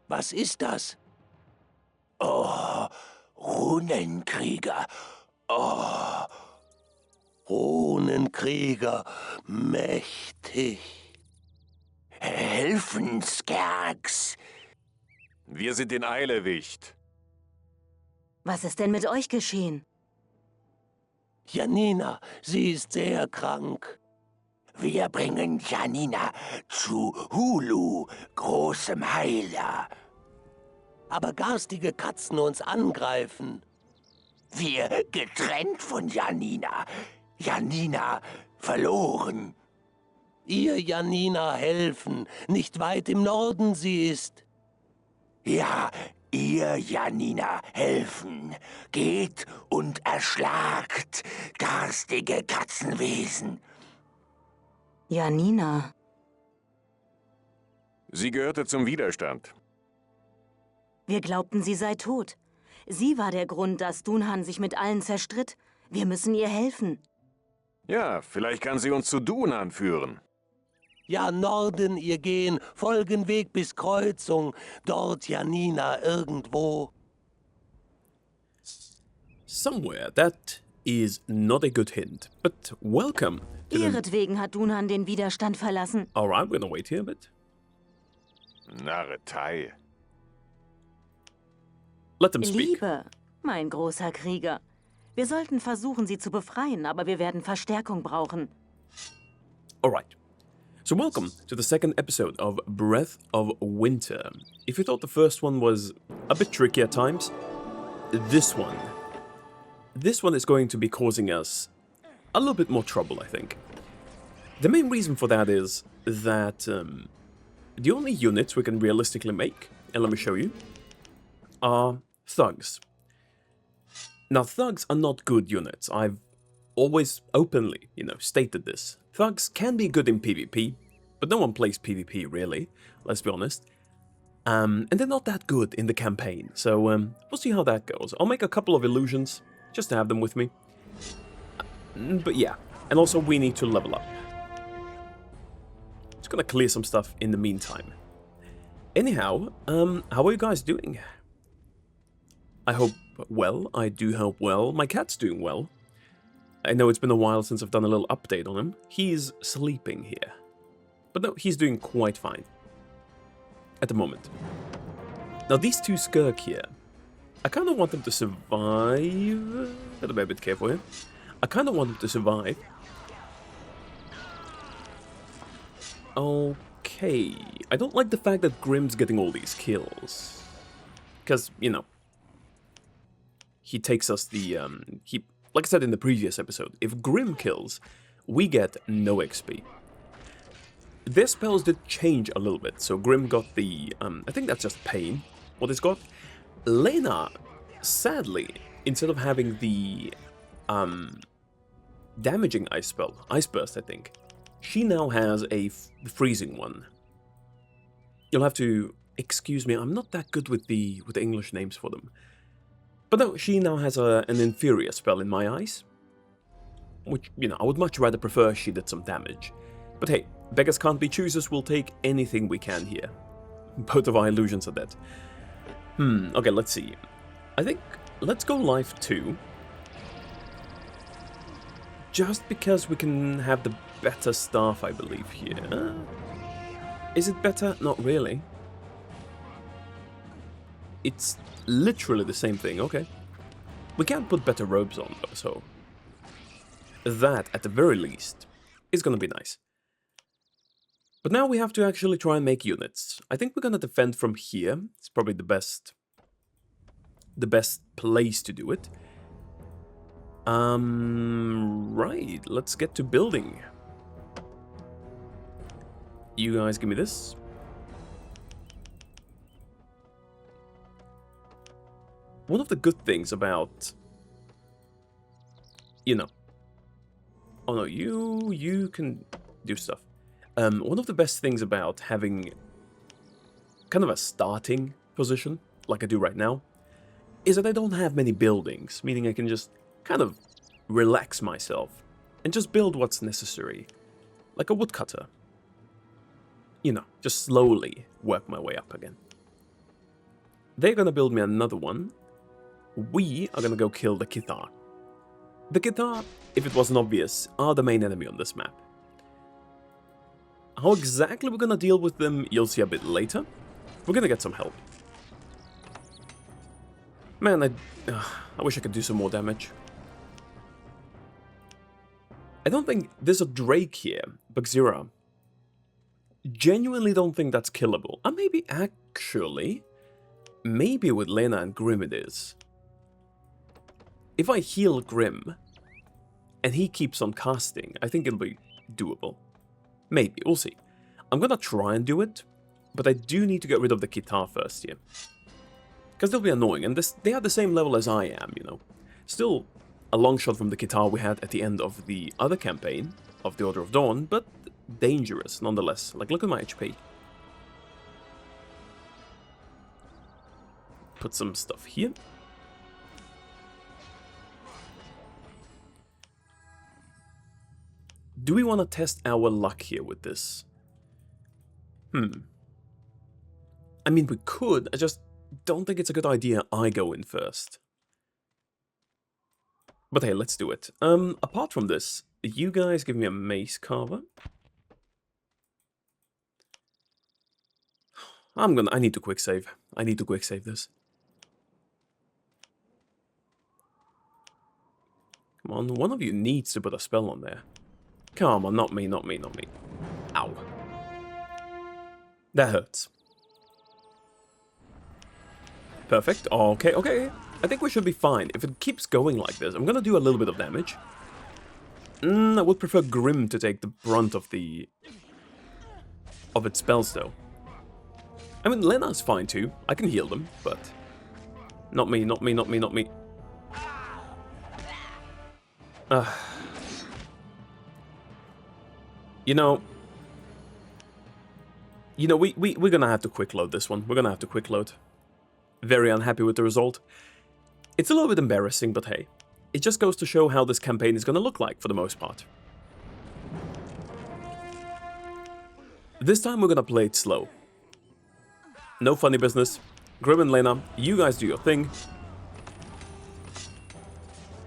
Was ist das? Oh, Runenkrieger. Oh, Runenkrieger. Mächtig. Helfen, Skerks. Wir sind in Eile, Wicht. Was ist denn mit euch geschehen? Janina, sie ist sehr krank. Wir bringen Janina zu Hulu, großem Heiler. Aber garstige Katzen uns angreifen. Wir getrennt von Janina. Janina verloren. Ihr Janina helfen, nicht weit im Norden sie ist. Ja, ihr Janina helfen. Geht und erschlagt garstige Katzenwesen. Janina. Sie gehörte zum Widerstand. Wir glaubten, sie sei tot. Sie war der Grund, dass Dunhan sich mit allen zerstritt. Wir müssen ihr helfen. Ja, vielleicht kann sie uns zu Dunan führen. Ja, Norden ihr gehen, folgen Weg bis Kreuzung. Dort Janina irgendwo. Somewhere, that is not a good hint. But welcome to the... Ihretwegen hat Dunhan den Widerstand verlassen. Alright, we're gonna wait here a bit. Narretei. Let them speak. Liebe, mein großer Krieger. Wir sollten versuchen, sie zu befreien, aber wir werden Verstärkung brauchen. Alright. So welcome to the second episode of Breath of Winter. If you thought the first one was a bit tricky at times, this one is going to be causing us a little bit more trouble, I think. The main reason for that is that the only units we can realistically make, and let me show you, are thugs. Now, thugs are not good units. I've always openly, stated this. Thugs can be good in PvP, but no one plays PvP, really, let's be honest. And they're not that good in the campaign, so we'll see how that goes. I'll make a couple of illusions, just to have them with me. But yeah, and also we need to level up. Just gonna clear some stuff in the meantime. Anyhow, how are you guys doing? I hope well. I do hope well. My cat's doing well. I know it's been a while since I've done a little update on him. He's sleeping here. But no, he's doing quite fine. At the moment. Now these two Skirk here, I kind of want them to survive. Gotta be a bit careful here. I kind of want them to survive. Okay. I don't like the fact that Grim's getting all these kills. Because, he takes us the, like I said in the previous episode, if Grim kills, we get no XP. Their spells did change a little bit, so Grim got the, I think that's just pain, what it's got. Lena, sadly, instead of having the, damaging ice spell, Ice Burst, I think, she now has a freezing one. You'll have to excuse me, I'm not that good with the English names for them. But no, she now has an inferior spell in my eyes. Which, I would much rather prefer she did some damage. But hey, beggars can't be choosers, we'll take anything we can here. Both of our illusions are dead. Okay, let's see. I think, let's go live 2. Just because we can have the better staff, I believe, here. Is it better? Not really. It's literally the same thing, okay. We can put better robes on, though, so... that, at the very least, is gonna be nice. But now we have to actually try and make units. I think we're gonna defend from here. It's probably the best place to do it. Right, let's get to building. You guys give me this. One of the good things about, oh no, you can do stuff. One of the best things about having kind of a starting position, like I do right now, is that I don't have many buildings, meaning I can just kind of relax myself and just build what's necessary, like a woodcutter. Just slowly work my way up again. They're gonna build me another one. We are gonna go kill the kitar. The kitar, if it wasn't obvious, are the main enemy on this map. How exactly we're gonna deal with them, you'll see a bit later. We're gonna get some help. Man, I wish I could do some more damage. I don't think there's a Drake here, Bugzira. Genuinely don't think that's killable. And maybe actually, maybe with Lena and Grim it is. If I heal Grim, and he keeps on casting, I think it'll be doable. Maybe, we'll see. I'm gonna try and do it, but I do need to get rid of the kitar first here. Because they'll be annoying, and they are the same level as I am, you know. Still a long shot from the kitar we had at the end of the other campaign, of the Order of Dawn, but dangerous nonetheless. Like, look at my HP. Put some stuff here. Do we want to test our luck here with this? I mean, we could. I just don't think it's a good idea I go in first. But hey, let's do it. Apart from this, you guys give me a mace carver. I need to quick save. I need to quick save this. Come on, one of you needs to put a spell on there. Come on, not me, not me, not me. Ow. That hurts. Perfect. Okay, okay. I think we should be fine. If it keeps going like this, I'm gonna do a little bit of damage. I would prefer Grim to take the brunt of its spells, though. I mean, Lena's fine too. I can heal them, but not me, not me, not me, not me. You know, we're gonna have to quick load this one. We're gonna have to quick load. Very unhappy with the result. It's a little bit embarrassing, but hey, it just goes to show how this campaign is gonna look like for the most part. This time we're gonna play it slow. No funny business. Grim and Lena, you guys do your thing.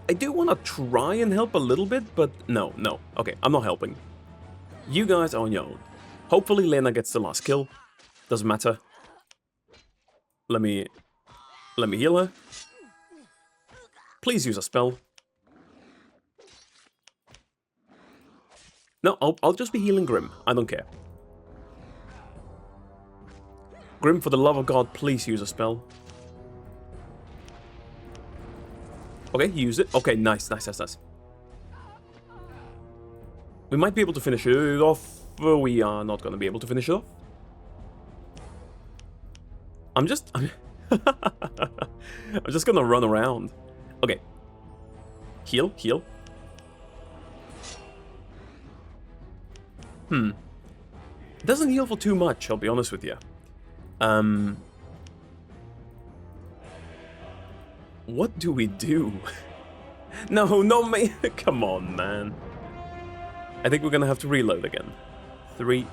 I do want to try and help a little bit, but no. Okay, I'm not helping. You guys are on your own. Hopefully Lena gets the last kill. Doesn't matter. Let me heal her. Please use a spell. No, I'll just be healing Grim. I don't care. Grim, for the love of God, please use a spell. Okay, use it. Okay, nice. We might be able to finish it off. We are not going to be able to finish it off. I'm just going to run around. Okay. Heal. It doesn't heal for too much, I'll be honest with you. What do we do? No, not me. Come on, man. I think we're gonna have to reload again. 3,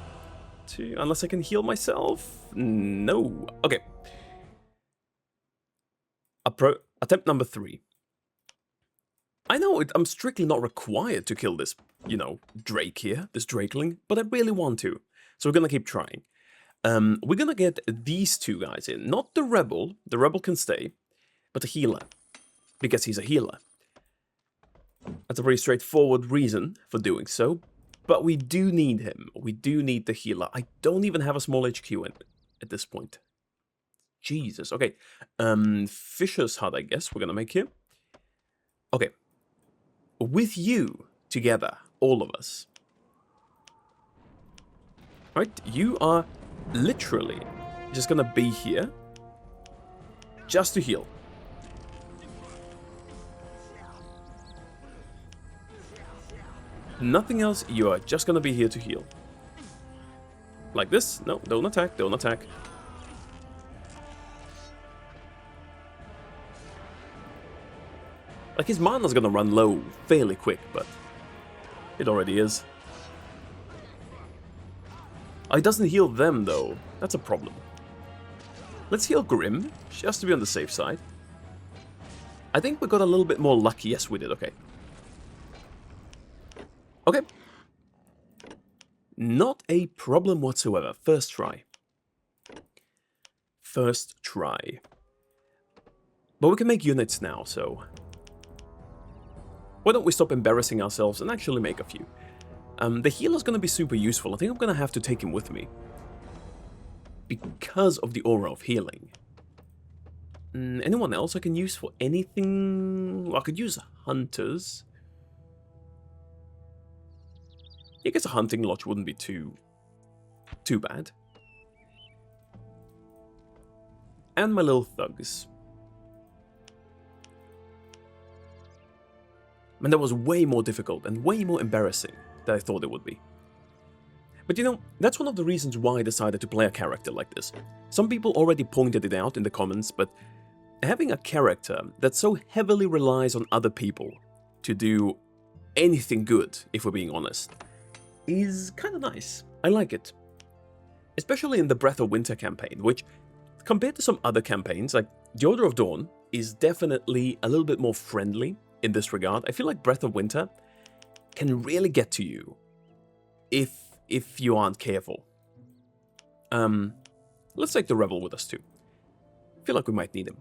2, unless I can heal myself? No. Okay. Attempt number 3. I know I'm strictly not required to kill this, Drake here, this Drakeling, but I really want to. So we're gonna keep trying. We're gonna get these two guys in. Not the Rebel. The Rebel can stay. But the healer. Because he's a healer. That's a very straightforward reason for doing so. But we do need him. We do need the healer. I don't even have a small HQ at this point. Jesus. Okay. Fisher's Hut, I guess we're gonna make here. Okay. With you together, all of us. Alright, you are literally just gonna be here. Just to heal. Nothing else, you are just gonna be here to heal. Like this? No, don't attack, don't attack. Like, his mana's gonna run low fairly quick, but it already is. Oh, he doesn't heal them, though. That's a problem. Let's heal Grim, just to be on the safe side. I think we got a little bit more lucky. Yes, we did. Okay. Okay. Not a problem whatsoever. First try. First try. But we can make units now, so... Why don't we stop embarrassing ourselves and actually make a few? The healer's going to be super useful. I think I'm going to have to take him with me. Because of the aura of healing. Anyone else I can use for anything? Well, I could use hunters. I guess a hunting lodge wouldn't be too bad. And my little thugs. Man, that was way more difficult and way more embarrassing than I thought it would be. But you know, that's one of the reasons why I decided to play a character like this. Some people already pointed it out in the comments, but having a character that so heavily relies on other people to do anything good, if we're being honest, is kind of nice. I like it. Especially in the Breath of Winter campaign, which, compared to some other campaigns, like the Order of Dawn, is definitely a little bit more friendly in this regard. I feel like Breath of Winter can really get to you if you aren't careful. Let's take the Rebel with us too. I feel like we might need him.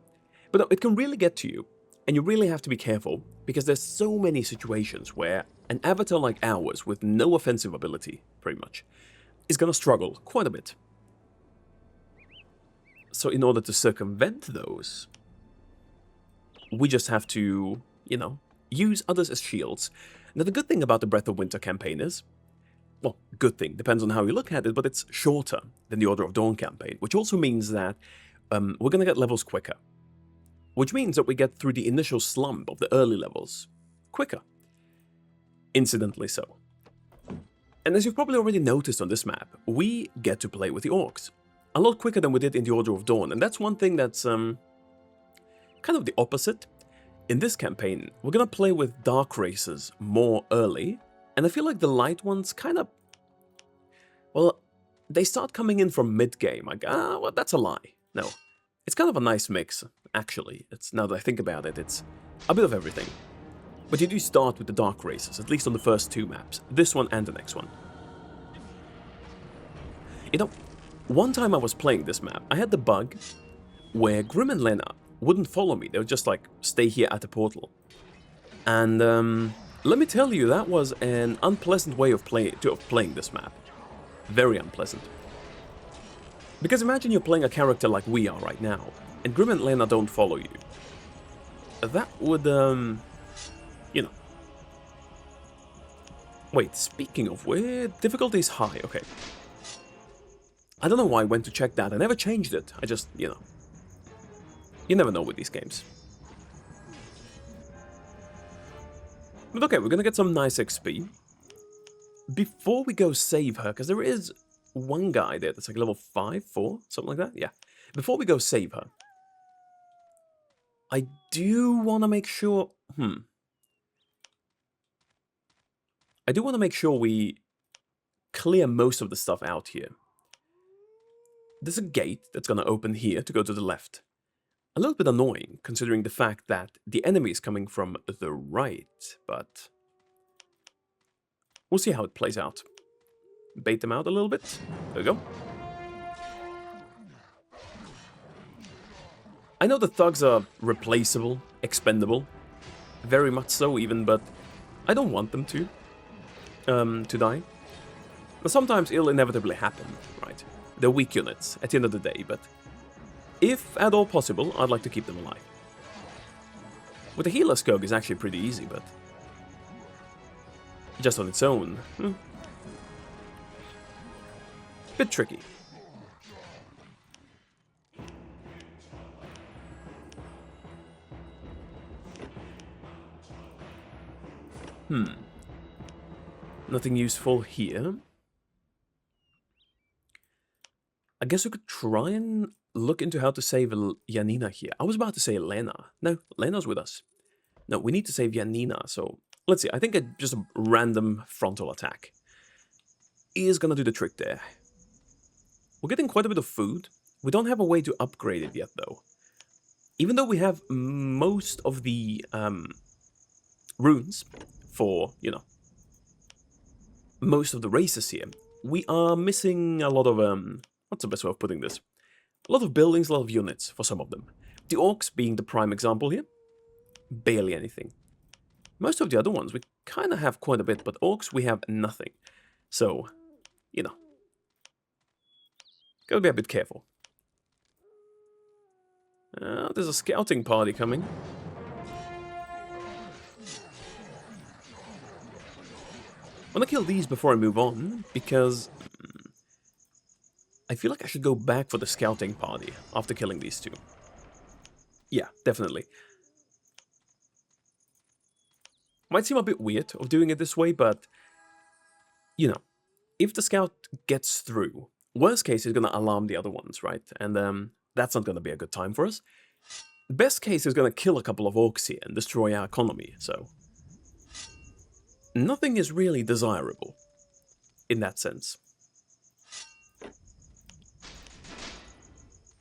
But no, it can really get to you, and you really have to be careful, because there's so many situations where an avatar like ours, with no offensive ability, pretty much, is gonna struggle quite a bit. So in order to circumvent those, we just have to, you know, use others as shields. Now the good thing about the Breath of Winter campaign is, well, good thing, depends on how you look at it, but it's shorter than the Order of Dawn campaign, which also means that we're gonna get levels quicker. Which means that we get through the initial slump of the early levels quicker. Incidentally so. And as you've probably already noticed on this map, we get to play with the orcs. A lot quicker than we did in the Order of Dawn, and that's one thing that's kind of the opposite. In this campaign, we're gonna play with dark races more early, and I feel like the light ones kind of... Well, they start coming in from mid-game. Like, well, that's a lie. No. It's kind of a nice mix, actually. It's, now that I think about it, it's a bit of everything. But you do start with the dark races, at least on the first two maps. This one and the next one. You know, one time I was playing this map, I had the bug where Grim and Lena wouldn't follow me. They would just, like, stay here at the portal. And, let me tell you, that was an unpleasant way of playing this map. Very unpleasant. Because imagine you're playing a character like we are right now, and Grim and Lena don't follow you. That would, you know. Wait, speaking of where, difficulty is high, okay. I don't know why I went to check that, I never changed it, I just, you know. You never know with these games. But okay, we're gonna get some nice XP. Before we go save her, because there is one guy there that's like level 5, 4, something like that, yeah. Before we go save her, I do want to make sure, I do want to make sure we clear most of the stuff out here. There's a gate that's going to open here to go to the left. A little bit annoying, considering the fact that the enemy is coming from the right, but we'll see how it plays out. Bait them out a little bit. There we go. I know the thugs are replaceable, expendable, very much so even, but I don't want them to die. But sometimes it'll inevitably happen, right? They're weak units at the end of the day, but if at all possible, I'd like to keep them alive. With the healer Skog is actually pretty easy, but just on its own, bit tricky. Nothing useful here. I guess we could try and look into how to save Janina here. I was about to say Lena. No, Lena's with us. No, we need to save Janina, so let's see. I think just a random frontal attack is gonna do the trick there. We're getting quite a bit of food. We don't have a way to upgrade it yet, though. Even though we have most of the runes for, you know, most of the races here, we are missing a lot of, what's the best way of putting this? A lot of buildings, a lot of units for some of them. The orcs being the prime example here. Barely anything. Most of the other ones, we kind of have quite a bit, but orcs, we have nothing. So, you know, gotta be a bit careful. There's a scouting party coming. I'm gonna kill these before I move on, because I feel like I should go back for the scouting party after killing these two. Yeah, definitely. Might seem a bit weird of doing it this way, but, you know, if the scout gets through, worst case is gonna alarm the other ones, right? And that's not gonna be a good time for us. Best case is gonna kill a couple of orcs here and destroy our economy, so... Nothing is really desirable, in that sense.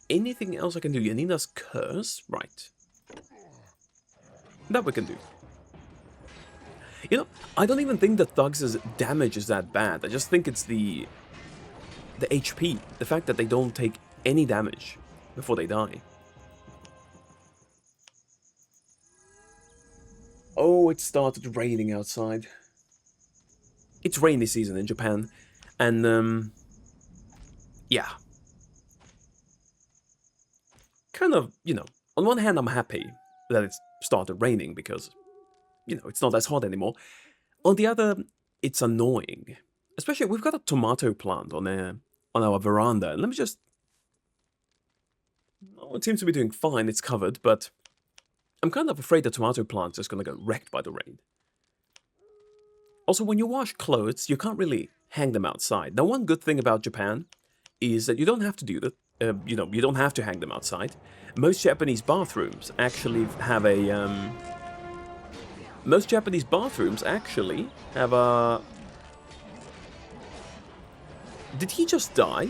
Anything else I can do? Janina's curse? Right. That we can do. You know, I don't even think the thugs' damage is that bad. I just think it's the HP. The fact that they don't take any damage before they die. Oh, it started raining outside. It's rainy season in Japan. And, yeah. Kind of, you know, on one hand I'm happy that it started raining because, you know, it's not as hot anymore. On the other, it's annoying. Especially, we've got a tomato plant on our veranda. And let me just... Oh, it seems to be doing fine, it's covered, but... I'm kind of afraid the tomato plant is going to get wrecked by the rain. Also, when you wash clothes, you can't really hang them outside. Now, one good thing about Japan is that you don't have to do that. You know, you don't have to hang them outside. Most Japanese bathrooms actually have a... Most Japanese bathrooms actually have a... Did he just die?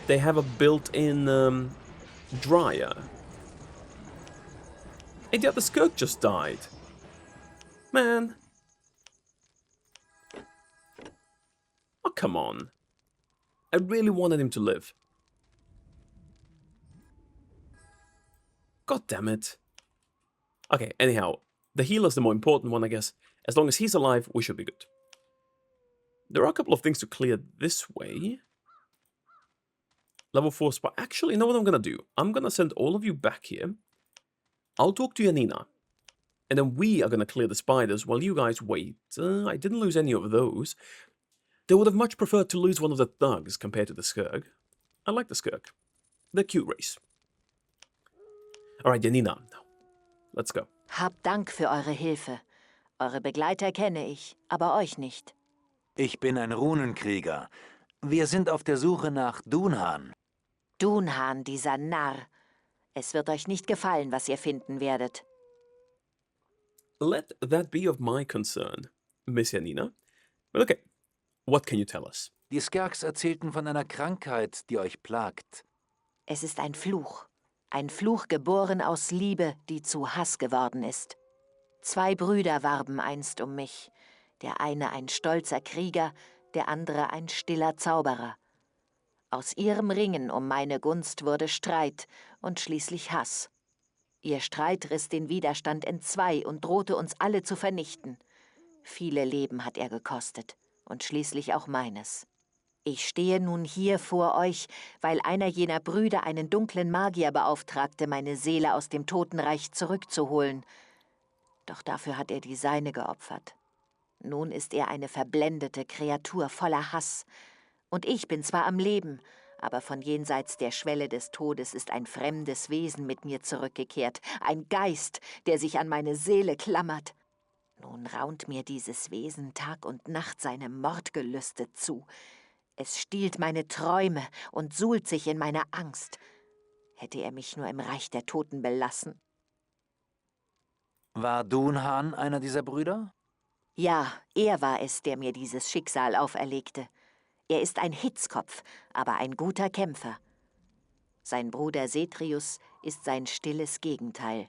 They have a built-in dryer. And the other skirk just died. Man. Oh, come on. I really wanted him to live. God damn it. Okay, anyhow. The healer's the more important one, I guess. As long as he's alive, we should be good. There are a couple of things to clear this way. Level 4 spot. Actually, you know what I'm going to do? I'm going to send all of you back here. I'll talk to Janina. And then we are going to clear the spiders while you guys wait. I didn't lose any of those. They would have much preferred to lose one of the thugs compared to the skirk. I like the skirk. They're cute race. Alright, Janina. Let's go. Hab Dank für eure Hilfe. Eure Begleiter kenne ich, aber euch nicht. Ich bin ein Runenkrieger. Wir sind auf der Suche nach Dunhan. Dunhan, dieser Narr. Es wird euch nicht gefallen, was ihr finden werdet. Let that be of my concern, Miss Janina. But okay, what can you tell us? Die Skerks erzählten von einer Krankheit, die euch plagt. Es ist ein Fluch. Ein Fluch geboren aus Liebe, die zu Hass geworden ist. 2 Brüder warben einst um mich. Der eine ein stolzer Krieger, der andere ein stiller Zauberer. Aus ihrem Ringen um meine Gunst wurde Streit und schließlich Hass. Ihr Streit riss den Widerstand entzwei und drohte uns alle zu vernichten. Viele Leben hat er gekostet und schließlich auch meines. Ich stehe nun hier vor euch, weil einer jener Brüder einen dunklen Magier beauftragte, meine Seele aus dem Totenreich zurückzuholen. Doch dafür hat er die seine geopfert. Nun ist er eine verblendete Kreatur voller Hass. Und ich bin zwar am Leben, aber von jenseits der Schwelle des Todes ist ein fremdes Wesen mit mir zurückgekehrt. Ein Geist, der sich an meine Seele klammert. Nun raunt mir dieses Wesen Tag und Nacht seine Mordgelüste zu. Es stiehlt meine Träume und suhlt sich in meiner Angst. Hätte er mich nur im Reich der Toten belassen. War Dunhan einer dieser Brüder? Ja, er war es, der mir dieses Schicksal auferlegte. Er ist ein Hitzkopf, aber ein guter Kämpfer. Sein Bruder Setrius ist sein stilles Gegenteil.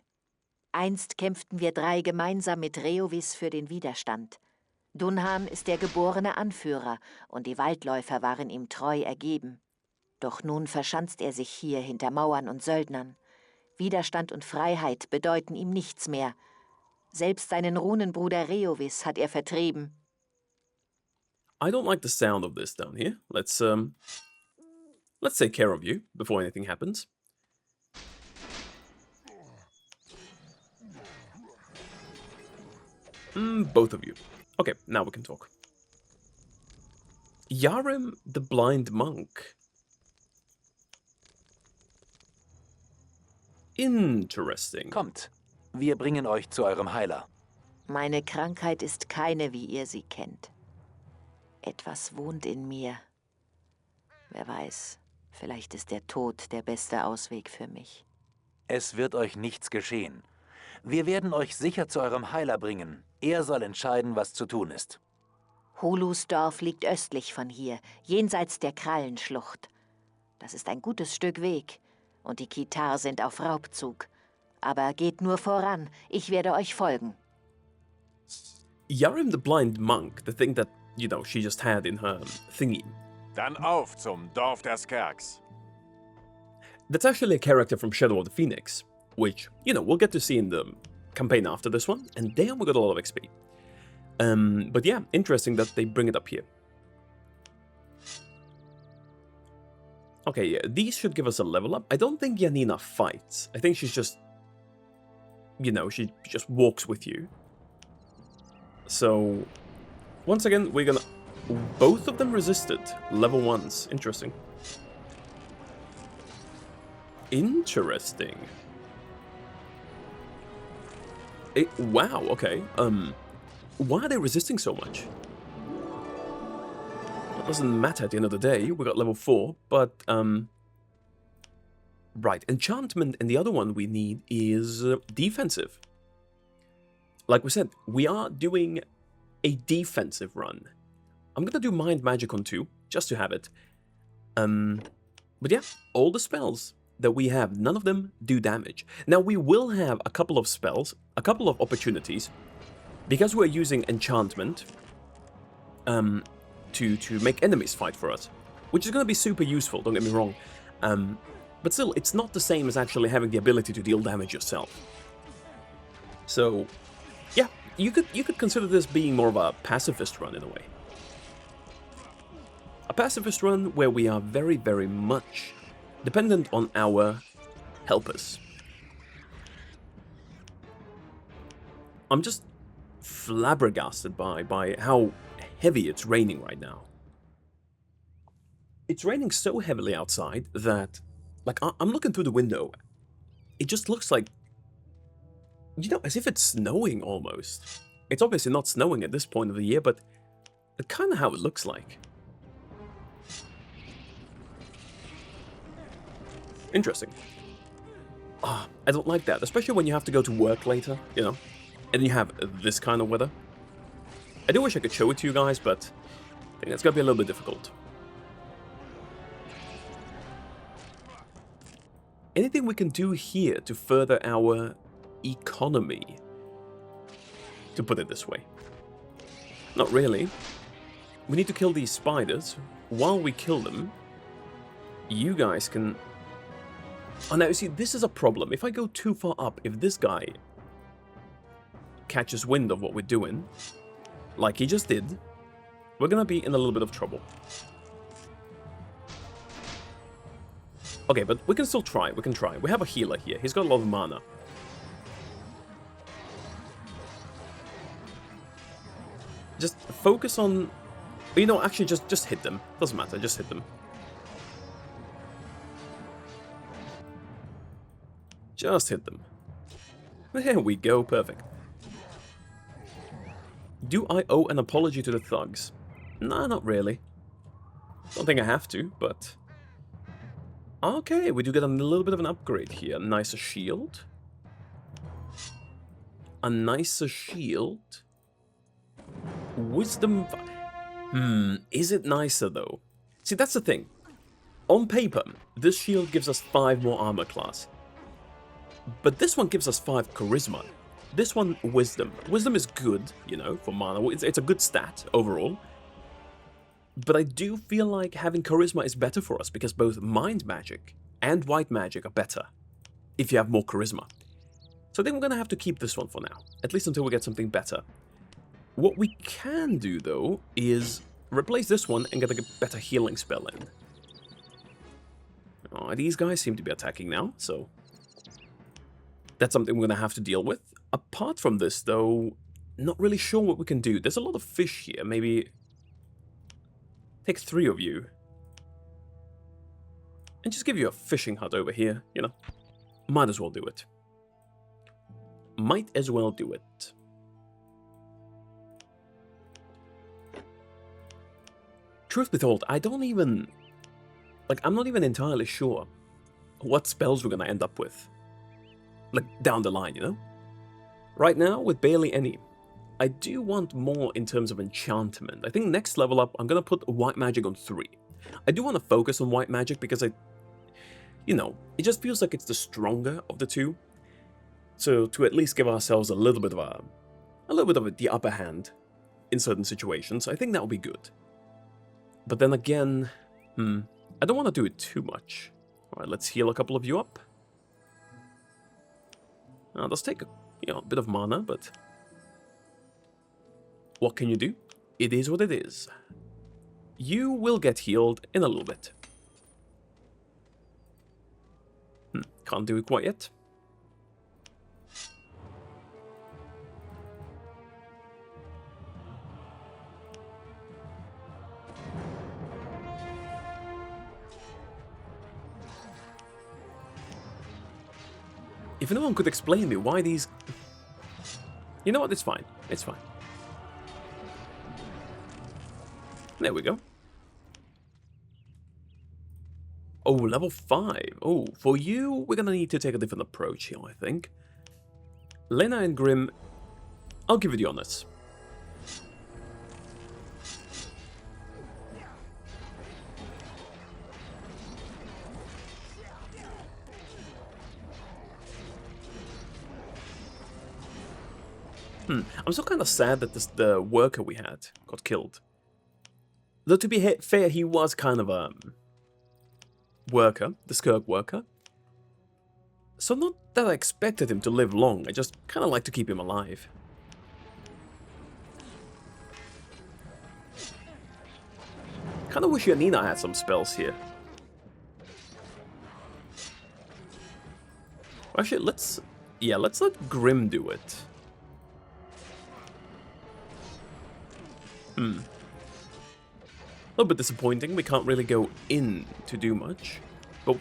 Einst kämpften wir 3 gemeinsam mit Reovis für den Widerstand. Dunhan ist der geborene Anführer und die Waldläufer waren ihm treu ergeben. Doch nun verschanzt er sich hier hinter Mauern und Söldnern. Widerstand und Freiheit bedeuten ihm nichts mehr. Selbst seinen Runenbruder Reovis hat er vertrieben. I don't like the sound of this down here. Let's take care of you before anything happens. Both of you. Okay, now we can talk. Yarim the Blind Monk. Interesting. Kommt, wir bringen euch zu eurem Heiler. Meine Krankheit ist keine, wie ihr sie kennt. Etwas wohnt in mir. Wer weiß, vielleicht ist der Tod der beste Ausweg für mich. Es wird euch nichts geschehen. Wir werden euch sicher zu eurem Heiler bringen. Er soll entscheiden, was zu tun ist. Hulus Dorf liegt östlich von hier, jenseits der Krallenschlucht. Das ist ein gutes Stück Weg. Und die Kitar sind auf Raubzug. Aber geht nur voran, ich werde euch folgen. Yarim the Blind Monk, the thing that, you know, she just had in her thingy. Dann auf zum Dorf der Skerks. That's actually a character from Shadow of the Phoenix, which, you know, we'll get to see in the campaign after this one, and damn, we got a lot of XP. But yeah, interesting that they bring it up here. Okay, yeah, these should give us a level up. I don't think Janina fights. I think she's just, you know, she just walks with you. So, once again, we're gonna... Both of them resisted. Level 1s. Interesting. Interesting. Wow, okay. Why are they resisting so much? It doesn't matter at the end of the day. We got level 4, but, right, enchantment, and the other one we need is defensive. Like we said, we are doing a defensive run. I'm gonna do Mind Magic on 2, just to have it. But yeah, all the spells that we have, none of them do damage. Now, we will have a couple of spells, a couple of opportunities, because we're using enchantment, to make enemies fight for us, which is gonna be super useful, don't get me wrong. But still, it's not the same as actually having the ability to deal damage yourself. So, yeah, you could consider this being more of a pacifist run in a way. A pacifist run where we are very, very much dependent on our helpers. I'm just flabbergasted by how heavy it's raining right now. It's raining so heavily outside that, like, I'm looking through the window. It just looks like, you know, as if it's snowing almost. It's obviously not snowing at this point of the year, but it's kind of how it looks like. Interesting. I don't like that, especially when you have to go to work later, you know, and you have this kind of weather. I do wish I could show it to you guys, but I think it's gonna be a little bit difficult. Anything we can do here to further our economy, to put it this way? Not really. We need to kill these spiders. While we kill them, you guys can... Oh, now, you see, this is a problem. If I go too far up, if this guy catches wind of what we're doing, like he just did, we're gonna be in a little bit of trouble. Okay, but we can still try. We can try. We have a healer here. He's got a lot of mana. Just focus on... You know, actually, just hit them. Doesn't matter. Just hit them. Just hit them. There we go. Perfect. Do I owe an apology to the thugs? Nah, not really. Don't think I have to, but... Okay, we do get a little bit of an upgrade here. A nicer shield. A nicer shield. Wisdom... is it nicer though? See, that's the thing. On paper, this shield gives us 5 more armor class. But this one gives us 5 charisma. This one, wisdom. Wisdom is good, you know, for mana. It's a good stat overall. But I do feel like having charisma is better for us because both mind magic and white magic are better if you have more charisma. So I think we're going to have to keep this one for now, at least until we get something better. What we can do, though, is replace this one and get a better healing spell in. Oh, these guys seem to be attacking now, so that's something we're going to have to deal with. Apart from this, though, not really sure what we can do. There's a lot of fish here. Maybe take 3 of you and just give you a fishing hut over here, you know. Might as well do it. Might as well do it. Truth be told, I don't even... Like, I'm not even entirely sure what spells we're gonna end up with. Like, down the line, you know? Right now, with barely any. I do want more in terms of enchantment. I think next level up, I'm gonna put white magic on 3. I do want to focus on white magic because you know, it just feels like it's the stronger of the two. So to at least give ourselves a little bit of the upper hand in certain situations, I think that will be good. But then again, I don't want to do it too much. All right, let's heal a couple of you up. Now, does take a bit of mana, but what can you do? It is what it is. You will get healed in a little bit. Can't do it quite yet. If anyone could explain me why these... You know what, it's fine. It's fine. There we go. Oh, level 5. Oh, for you, we're gonna need to take a different approach here, I think. Lena and Grim, I'll give you the honors. I'm still kind of sad that the worker we had got killed. Though to be fair, he was kind of a worker, the Skir worker. So not that I expected him to live long, I just kind of like to keep him alive. Kind of wish Janina had some spells here. Actually, let's let Grim do it. A little bit disappointing, we can't really go in to do much. But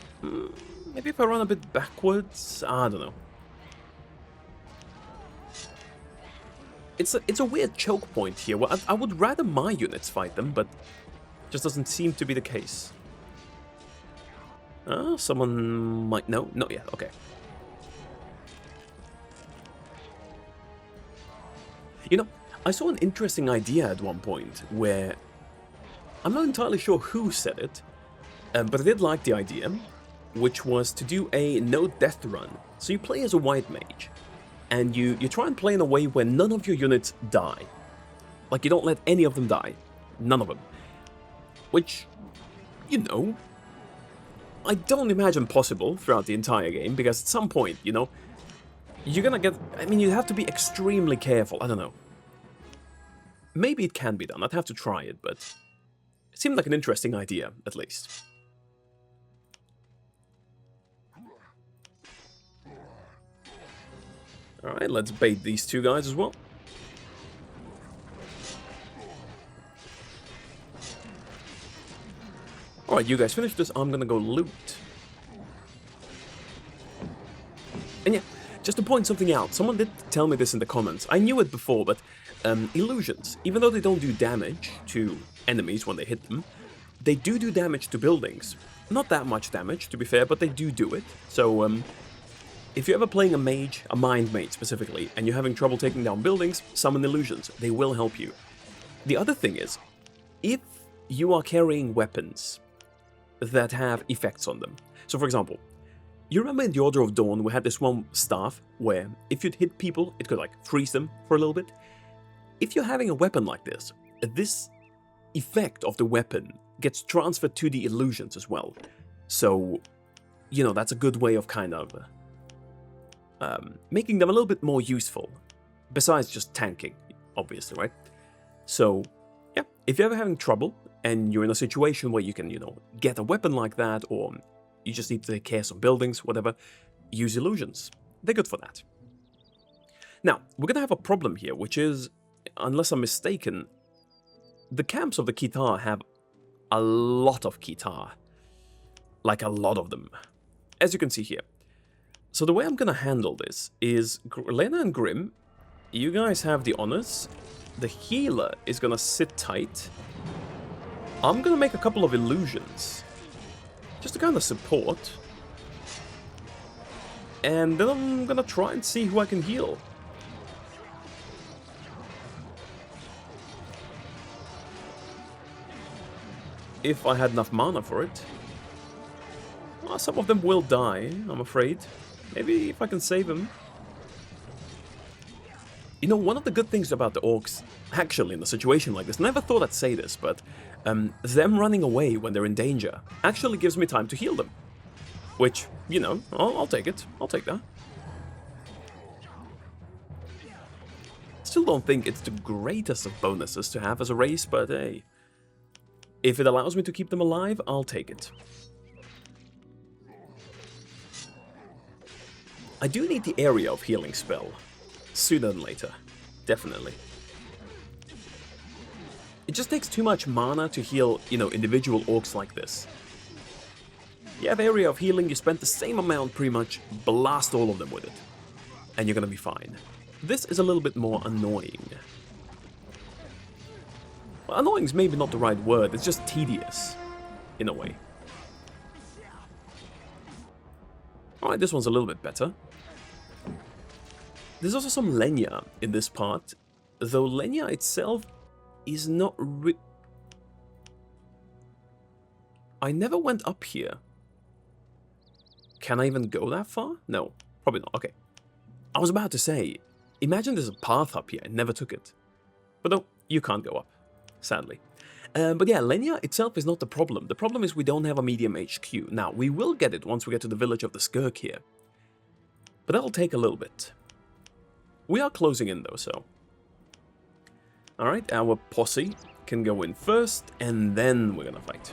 maybe if I run a bit backwards, I don't know. It's a weird choke point here. Well, I would rather my units fight them, but just doesn't seem to be the case. Someone might know. Not yet. Okay. You know, I saw an interesting idea at one point where I'm not entirely sure who said it, but I did like the idea, which was to do a no death run. So you play as a white mage, and you try and play in a way where none of your units die. Like, you don't let any of them die. None of them. Which, you know, I don't imagine possible throughout the entire game, because at some point, you know, you're gonna get... I mean, you have to be extremely careful. I don't know. Maybe it can be done. I'd have to try it, but it seemed like an interesting idea, at least. Alright, let's bait these two guys as well. Alright, you guys finish this. I'm gonna go loot. And yeah, just to point something out, someone did tell me this in the comments. I knew it before, but illusions, even though they don't do damage to enemies when they hit them, they do damage to buildings. Not that much damage, to be fair, but they do it. So, if you're ever playing a mage, a mind mage specifically, and you're having trouble taking down buildings, summon illusions. They will help you. The other thing is, if you are carrying weapons that have effects on them. So for example, you remember in the Order of Dawn we had this one staff where if you'd hit people, it could like freeze them for a little bit. If you're having a weapon like this effect of the weapon gets transferred to the illusions as well. So, you know, that's a good way of kind of making them a little bit more useful, besides just tanking, obviously, right? So, yeah, if you're ever having trouble and you're in a situation where you can, you know, get a weapon like that, or you just need to take care of some buildings, whatever, use illusions. They're good for that. Now, we're going to have a problem here, which is, unless I'm mistaken, the camps of the kitar have a lot of kitar. Like a lot of them. As you can see here. So the way I'm going to handle this is, Lena and Grim, you guys have the honors. The healer is going to sit tight. I'm going to make a couple of illusions. Just to kind of support. And then I'm going to try and see who I can heal. If I had enough mana for it. Well, some of them will die, I'm afraid. Maybe if I can save them. You know, one of the good things about the orcs, actually, in a situation like this, never thought I'd say this, but them running away when they're in danger actually gives me time to heal them. Which, you know, I'll take it. I'll take that. Still don't think it's the greatest of bonuses to have as a race, but hey. If it allows me to keep them alive, I'll take it. I do need the area of healing spell. Sooner than later. Definitely. It just takes too much mana to heal, you know, individual orcs like this. You have area of healing, you spend the same amount pretty much, blast all of them with it. And you're gonna be fine. This is a little bit more annoying. Well, annoying is maybe not the right word, it's just tedious. In a way. Alright, this one's a little bit better. There's also some Lenya in this part, though Lenya itself is not I never went up here. Can I even go that far? No, probably not. Okay. I was about to say, imagine there's a path up here and never took it. But no, you can't go up, sadly. But yeah, Lenya itself is not the problem. The problem is we don't have a medium HQ. Now, we will get it once we get to the village of the Skir here. But that'll take a little bit. We are closing in though, so. Alright, our posse can go in first, and then we're gonna fight.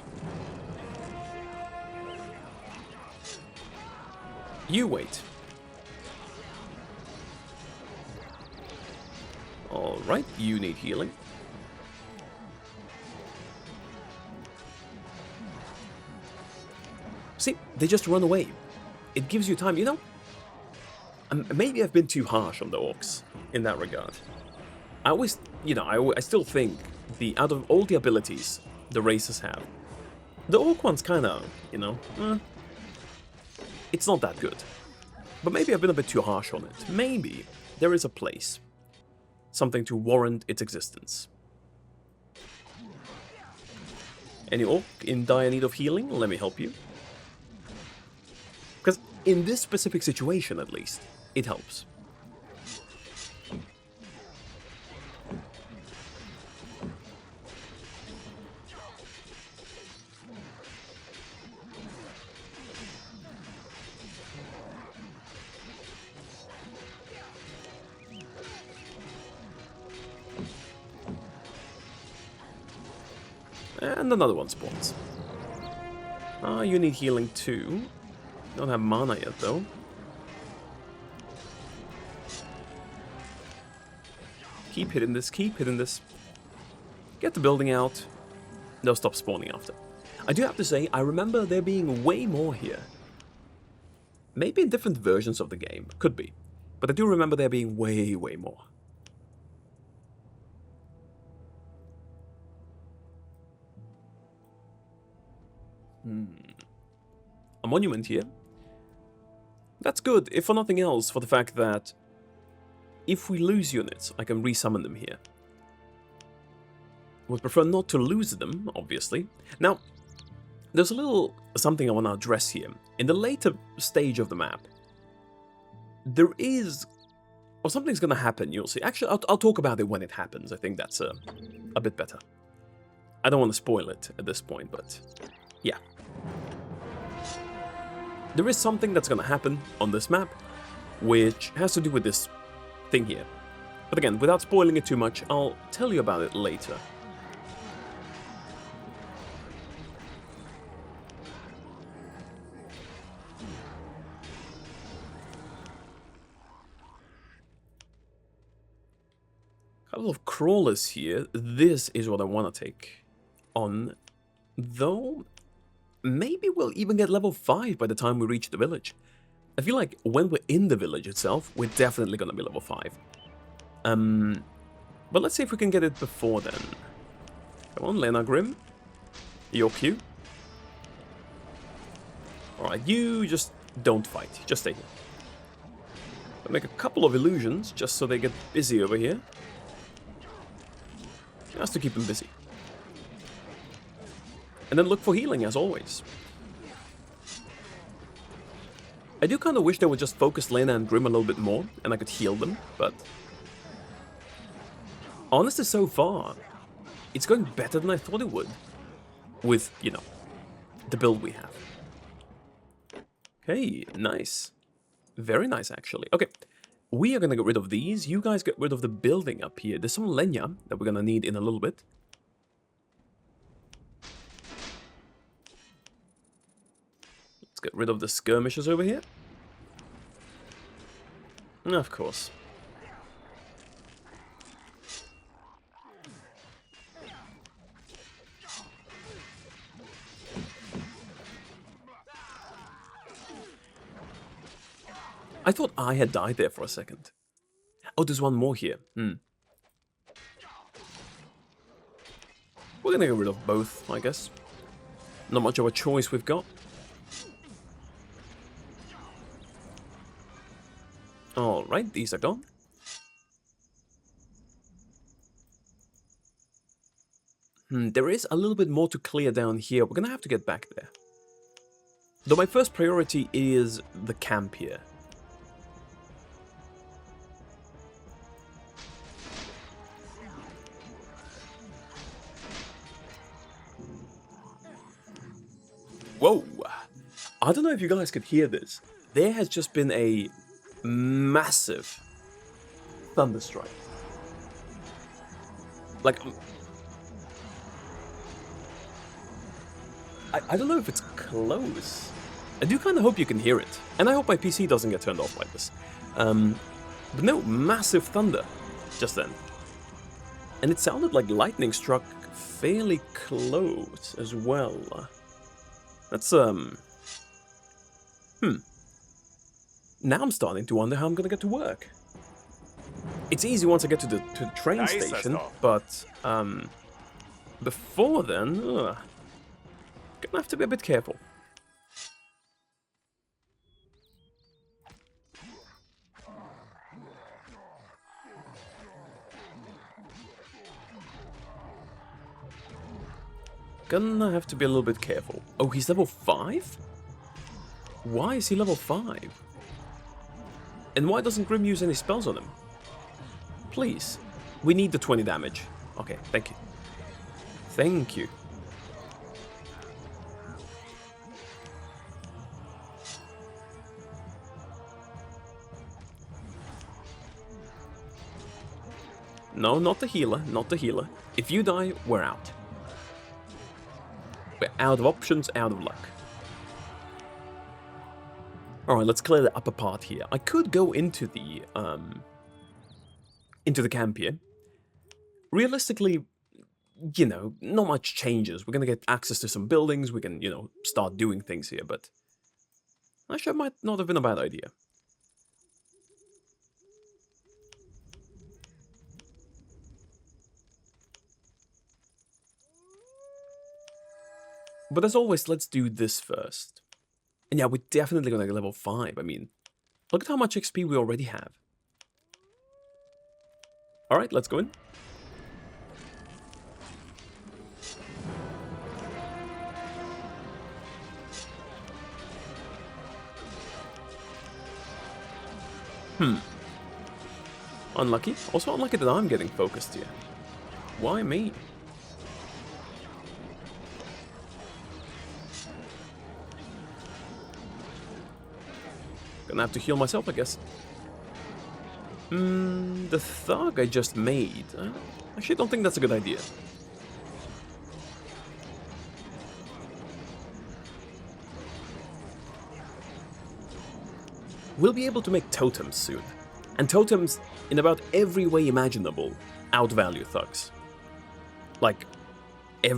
You wait. Alright, you need healing. See, they just run away. It gives you time, you know? Maybe I've been too harsh on the orcs in that regard. I always, you know, I still think out of all the abilities the races have, the orc one's kind of, you know, it's not that good. But maybe I've been a bit too harsh on it. Maybe there is a place, something to warrant its existence. Any orc in dire need of healing? Let me help you. Because in this specific situation, at least, it helps. And another one spawns. Ah, you need healing too. Don't have mana yet though. Keep hitting this, keep hitting this. Get the building out. They'll stop spawning after. I do have to say, I remember there being way more here. Maybe in different versions of the game. Could be. But I do remember there being way, way more. A monument here. That's good, if for nothing else, for the fact that if we lose units, I can resummon them here. would prefer not to lose them, obviously. Now, there's a little something I want to address here. In the later stage of the map, there is... Or something's going to happen, you'll see. Actually, I'll talk about it when it happens. I think that's a bit better. I don't want to spoil it at this point, but yeah. There is something that's going to happen on this map, which has to do with this thing here. But again, without spoiling it too much, I'll tell you about it later. Couple of crawlers here. This is what I want to take on, though maybe we'll even get level 5 by the time we reach the village. I feel like when we're in the village itself, we're definitely going to be level 5. But let's see if we can get it before then. Come on, Lena Grimm. Your cue. Alright, you just don't fight. Just stay here. I'll make a couple of illusions just so they get busy over here. Just to keep them busy. And then look for healing, as always. I do kind of wish they would just focus Lena and Grimm a little bit more, and I could heal them, but... honestly, so far, it's going better than I thought it would. With, you know, the build we have. Okay, nice. Very nice, actually. Okay. We are going to get rid of these. You guys get rid of the building up here. There's some Lenya that we're going to need in a little bit. Let's get rid of the skirmishers over here. Of course. I thought I had died there for a second. Oh, there's one more here. We're gonna get rid of both, I guess. Not much of a choice we've got. Alright, these are gone. There is a little bit more to clear down here. We're gonna have to get back there. Though my first priority is the camp here. Whoa! I don't know if you guys could hear this. There has just been a massive thunderstrike. Like, I don't know if it's close. I do kind of hope you can hear it. And I hope my PC doesn't get turned off like this. But no, massive thunder just then. And it sounded like lightning struck fairly close as well. That's, Now I'm starting to wonder how I'm gonna get to work. It's easy once I get to the train station, but, before then, gonna have to be a bit careful. Gonna have to be a little bit careful. Oh, he's level 5? Why is he level 5? And why doesn't Grimm use any spells on him? Please. We need the 20 damage. Okay, thank you. Thank you. No, not the healer, not the healer. If you die, we're out. We're out of options, out of luck. Alright, let's clear the upper part here. I could go into the camp here. Realistically, you know, not much changes. We're gonna get access to some buildings, we can, you know, start doing things here, but actually, it might not have been a bad idea. But as always, let's do this first. And yeah, we're definitely gonna get level 5. I mean, look at how much XP we already have. Alright, let's go in. Unlucky. Also unlucky that I'm getting focused here. Why me? Gonna have to heal myself, I guess. The thug I just made. I actually don't think that's a good idea. We'll be able to make totems soon. And totems, in about every way imaginable, outvalue thugs. Like, I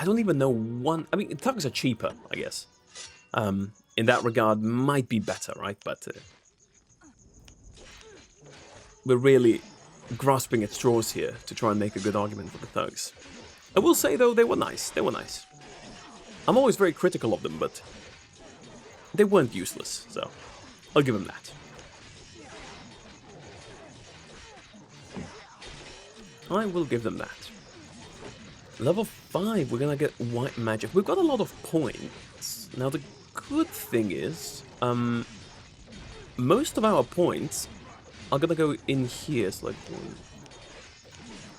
don't even know one... I mean, thugs are cheaper, I guess. In that regard, might be better, right? But we're really grasping at straws here to try and make a good argument for the thugs. I will say, though, they were nice. They were nice. I'm always very critical of them, but they weren't useless, so I'll give them that. I will give them that. Level 5, we're gonna get white magic. We've got a lot of points. Now, the good thing is, most of our points are gonna go in here. So like 1,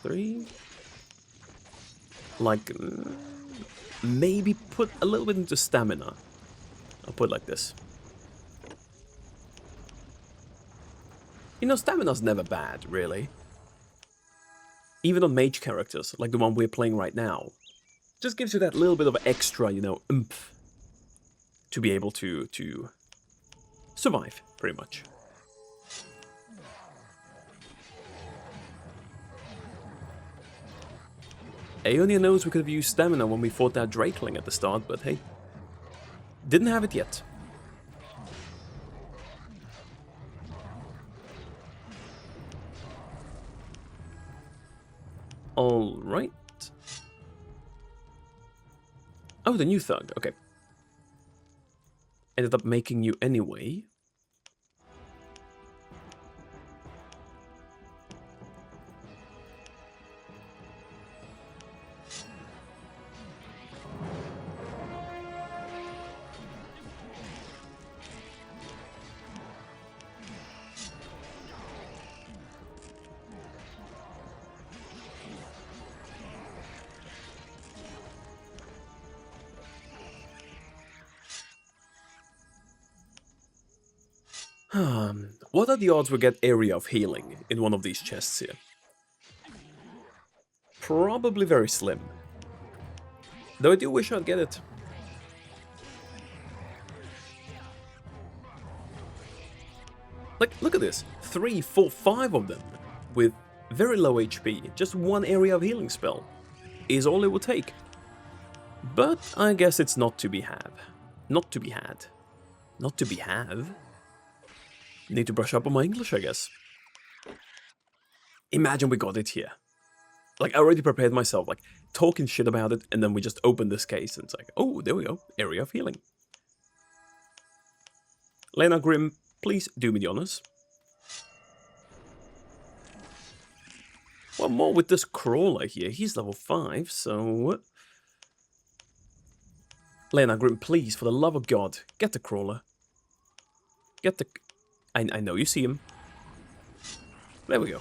3. Like, maybe put a little bit into stamina. I'll put it like this. You know, stamina's never bad, really. Even on mage characters, like the one we're playing right now. Just gives you that little bit of extra, you know, oomph. To be able to survive, pretty much. Aeonia knows we could have used stamina when we fought that Drakeling at the start, but hey. Didn't have it yet. Alright. Oh, the new thug, okay. Ended up making you anyway. What are the odds we get area of healing in one of these chests here? Probably very slim. Though I do wish I'd get it. Like, look at this. 3, 4, 5 of them with very low HP. Just one area of healing spell is all it would take. But I guess it's not to be had. Not to be had. Not to be have. Need to brush up on my English, I guess. Imagine we got it here. Like, I already prepared myself, like, talking shit about it, and then we just open this case, and it's like, oh, there we go, area of healing. Lena Grimm, please do me the honors. One more with this crawler here. He's level 5, so... Lena Grimm, please, for the love of God, get the crawler. Get the... I know you see him. There we go.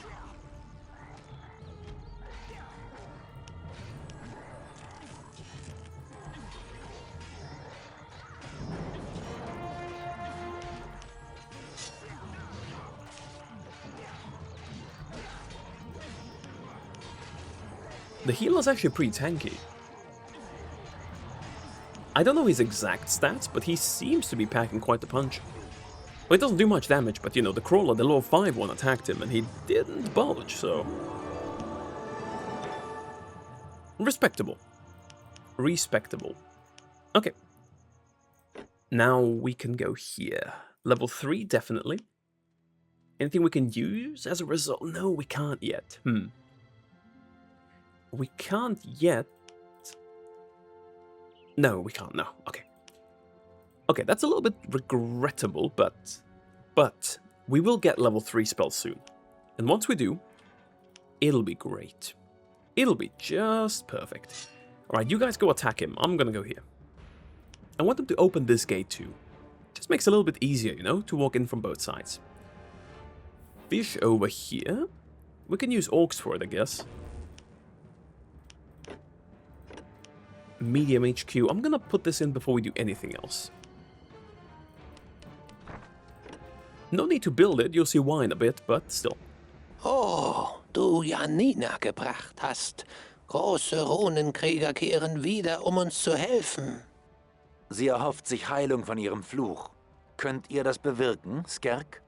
The healer's actually pretty tanky. I don't know his exact stats, but he seems to be packing quite the punch. Well, it doesn't do much damage, but you know, the crawler, the level 5 one, attacked him, and he didn't budge, so... Respectable. Respectable. Okay. Now we can go here. Level 3, definitely. Anything we can use as a result? No, we can't yet. We can't yet... No, we can't, no. Okay. Okay, that's a little bit regrettable, but we will get level 3 spells soon. And once we do, it'll be great. It'll be just perfect. Alright, you guys go attack him. I'm gonna go here. I want them to open this gate too. Just makes it a little bit easier, you know, to walk in from both sides. fish over here. We can use orcs for it, I guess. Medium HQ. I'm gonna put this in before we do anything else. No need to build it, you'll see why in a bit, but still. Oh, du Janina gebracht hast. Große Runenkrieger kehren wieder, um uns zu helfen. Sie erhofft sich Heilung von ihrem Fluch. Könnt ihr das bewirken, Skirk?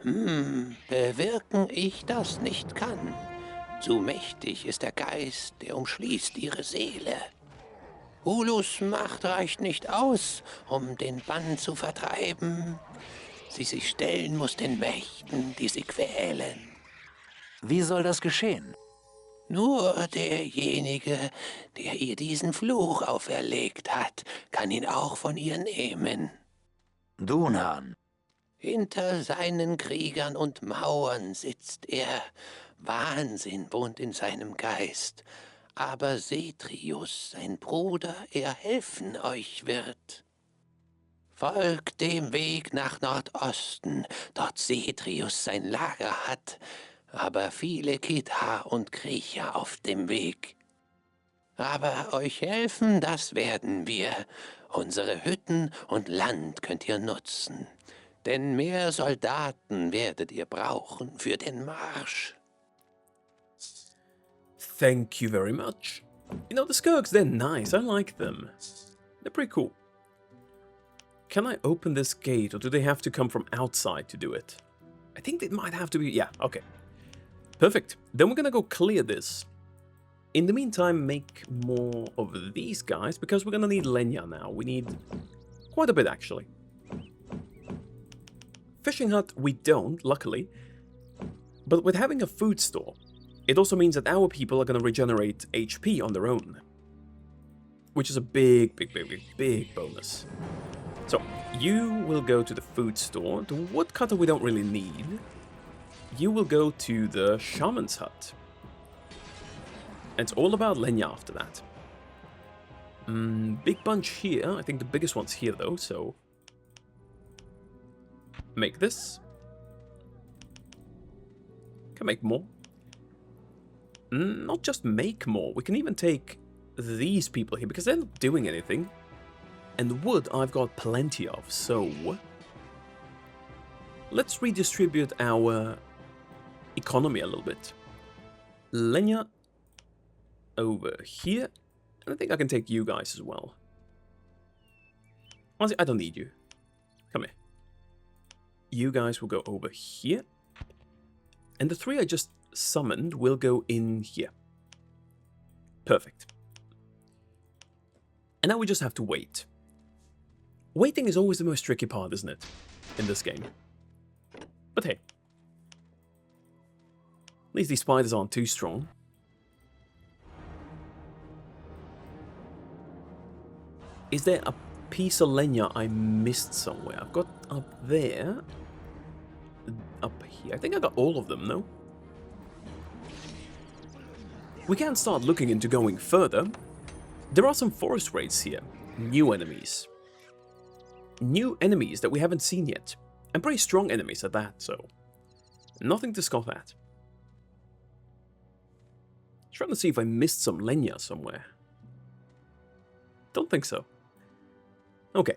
Bewirken ich das nicht kann. Zu mächtig ist der Geist, der umschließt ihre Seele. Hulus Macht reicht nicht aus, um den Bann zu vertreiben. Sie sich stellen muss den Mächten, die sie quälen. Wie soll das geschehen? Nur derjenige, der ihr diesen Fluch auferlegt hat, kann ihn auch von ihr nehmen. Dunhan. Hinter seinen Kriegern und Mauern sitzt er. Wahnsinn wohnt in seinem Geist. Aber Setrius, sein Bruder, er helfen euch wird. Folgt dem Weg nach Nordosten, dort Setrius sein Lager hat, aber viele Kitar und Kriecher auf dem Weg. Aber euch helfen, das werden wir. Unsere Hütten und Land könnt ihr nutzen, denn mehr Soldaten werdet ihr brauchen für den Marsch. Thank you very much. You know, the Skirks, they're nice. I like them. They're pretty cool. Can I open this gate, or do they have to come from outside to do it? I think they might have to be... Yeah, okay. Perfect. Then we're gonna go clear this. In the meantime, make more of these guys, because we're gonna need Lenya now. We need quite a bit, actually. Fishing hut, we don't, luckily. But with having a food store, it also means that our people are gonna regenerate HP on their own. Which is a big bonus. So, you will go to the food store. The woodcutter we don't really need. You will go to the shaman's hut. It's all about Lenya after that. Big bunch here. I think the biggest one's here though, so... Make this. Can make more. Not just make more. We can even take these people here, because they're not doing anything. And wood I've got plenty of, so... Let's redistribute our economy a little bit. Lenya over here. And I think I can take you guys as well. Honestly, I don't need you. Come here. You guys will go over here. And the three I just summoned will go in here. Perfect. And now we just have to wait. Waiting is always the most tricky part, isn't it? In this game. But hey. At least these spiders aren't too strong. Is there a piece of Lenya I missed somewhere? I've got up there. Up here. I think I got all of them, no? We can start looking into going further. There are some forest raids here. New enemies. New enemies that we haven't seen yet. And pretty strong enemies at that, so... Nothing to scoff at. Trying to see if I missed some Lenya somewhere. Don't think so. Okay.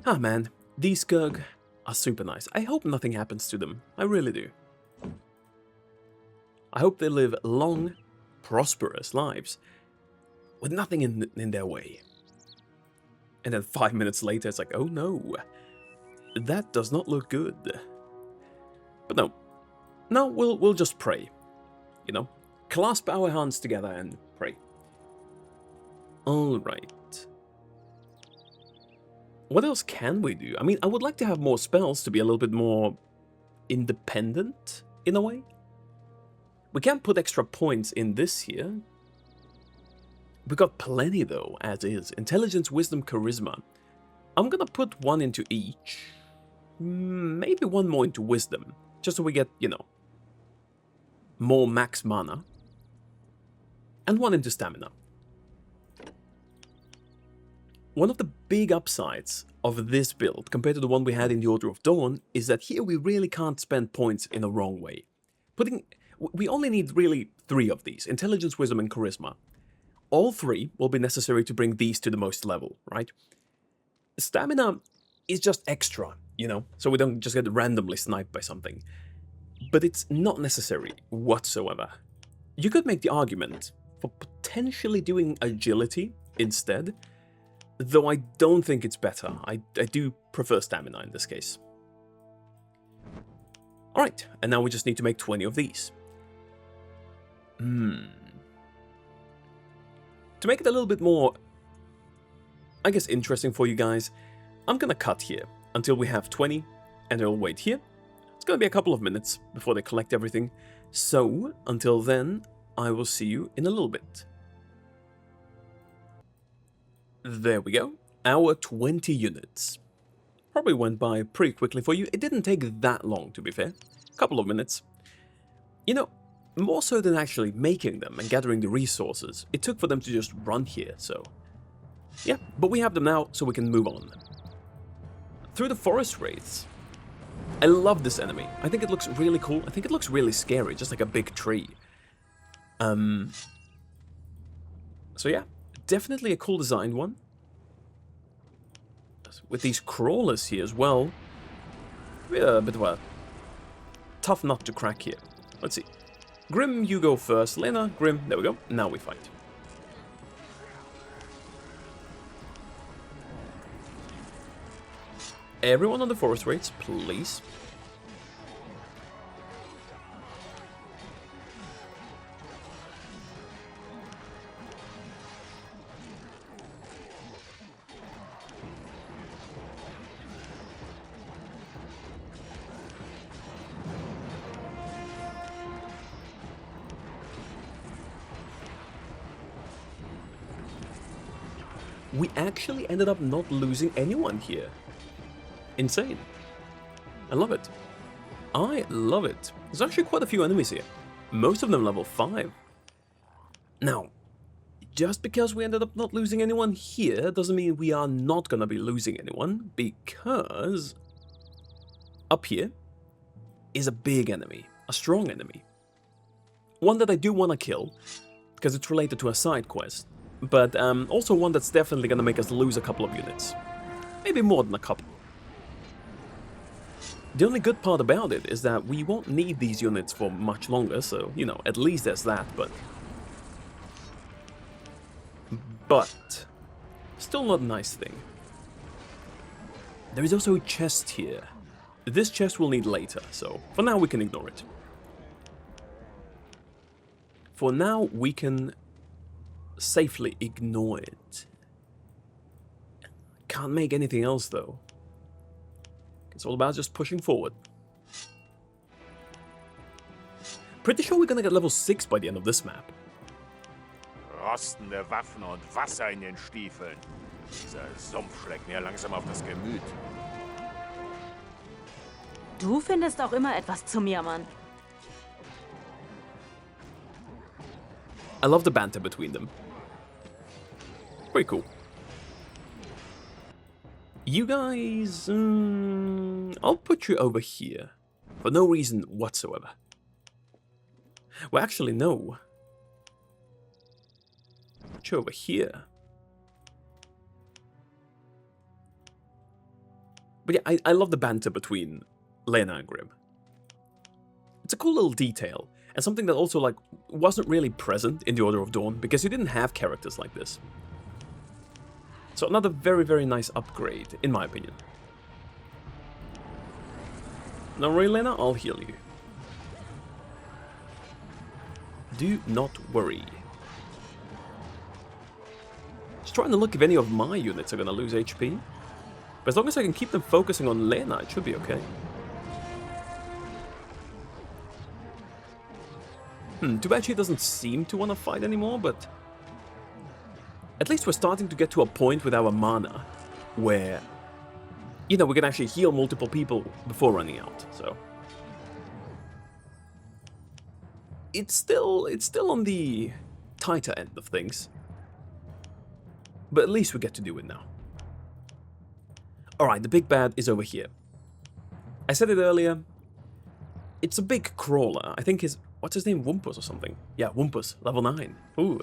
Ah man, these Skirg are super nice. I hope nothing happens to them. I really do. I hope they live long, prosperous lives with nothing in their way. And then 5 minutes later, it's like, oh no, that does not look good. But no, we'll just pray, you know, clasp our hands together and pray. All right. What else can we do? I mean, I would like to have more spells to be a little bit more independent in a way. We can't put extra points in this here. We got plenty though, as is. Intelligence, wisdom, charisma. I'm gonna put one into each. Maybe one more into wisdom. Just so we get, you know, more max mana. And one into stamina. One of the big upsides of this build, compared to the one we had in the Order of Dawn, is that here we really can't spend points in the wrong way. We only need really 3 of these, Intelligence, Wisdom, and Charisma. All 3 will be necessary to bring these to the most level, right? Stamina is just extra, you know, so we don't just get randomly sniped by something. But it's not necessary whatsoever. You could make the argument for potentially doing Agility instead, though I don't think it's better. I do prefer Stamina in this case. Alright, and now we just need to make 20 of these. To make it a little bit more, I guess, interesting for you guys, I'm gonna cut here until we have 20, and I'll wait here. It's gonna be a couple of minutes before they collect everything, so until then, I will see you in a little bit. There we go, our 20 units. Probably went by pretty quickly for you. It didn't take that long, to be fair. A couple of minutes. You know, more so than actually making them and gathering the resources, it took for them to just run here, so... yeah, but we have them now, so we can move on. Through the forest wraiths. I love this enemy. I think it looks really cool. I think it looks really scary, just like a big tree. So yeah, definitely a cool designed one. With these crawlers here as well. We're a bit of a tough nut to crack here. Let's see. Grim, you go first. Lena, Grim, there we go. Now we fight. Everyone on the forest wraiths, please. We actually ended up not losing anyone here. Insane. I love it. I love it. There's actually quite a few enemies here. Most of them level 5. Now, just because we ended up not losing anyone here doesn't mean we are not gonna be losing anyone, because up here is a big enemy, a strong enemy. One that I do want to kill, because it's related to a side quest, but also one that's definitely gonna make us lose a couple of units. Maybe more than a couple. The only good part about it is that we won't need these units for much longer, so, you know, at least there's that, but still not a nice thing. There is also a chest here. This chest we'll need later, so for now we can ignore it. For now we can safely ignore it. Can't make anything else though. It's all about just pushing forward. Pretty sure we're gonna get level 6 by the end of this map. Rostende Waffen und Wasser in den Stiefeln. Dieser Sumpf schlägt mir langsam auf das Gemüt. Du findest auch immer etwas zum Jammern. I love the banter between them. Pretty cool. You guys... I'll put you over here. For no reason whatsoever. Well, actually, no. Put you over here. But yeah, I love the banter between Lena and Grim. It's a cool little detail, and something that also, like, wasn't really present in the Order of Dawn, because you didn't have characters like this. So another very, very nice upgrade, in my opinion. Don't worry, Lena, I'll heal you. Do not worry. Just trying to look if any of my units are gonna lose HP. But as long as I can keep them focusing on Lena, it should be okay. Too bad she doesn't seem to want to fight anymore, but... at least we're starting to get to a point with our mana where, you know, we can actually heal multiple people before running out, so... It's still on the tighter end of things. But at least we get to do it now. Alright, the big bad is over here. I said it earlier. It's a big crawler. I think his... What's his name? Wumpus or something? Yeah, Wumpus. Level 9. Ooh.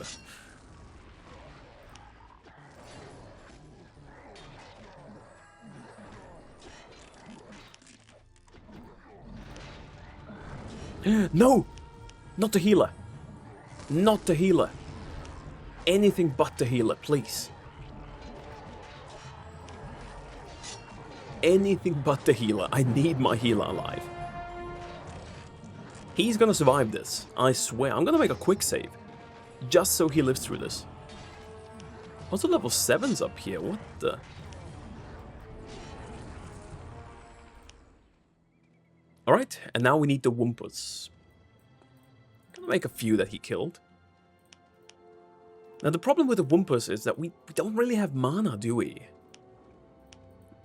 No! Not the healer. Not the healer. Anything but the healer, please. Anything but the healer. I need my healer alive. He's gonna survive this. I swear. I'm gonna make a quick save. Just so he lives through this. Also level 7's up here. What the... Alright, and now we need the Wumpus. Gonna make a few that he killed. Now the problem with the Wumpus is that we don't really have mana, do we?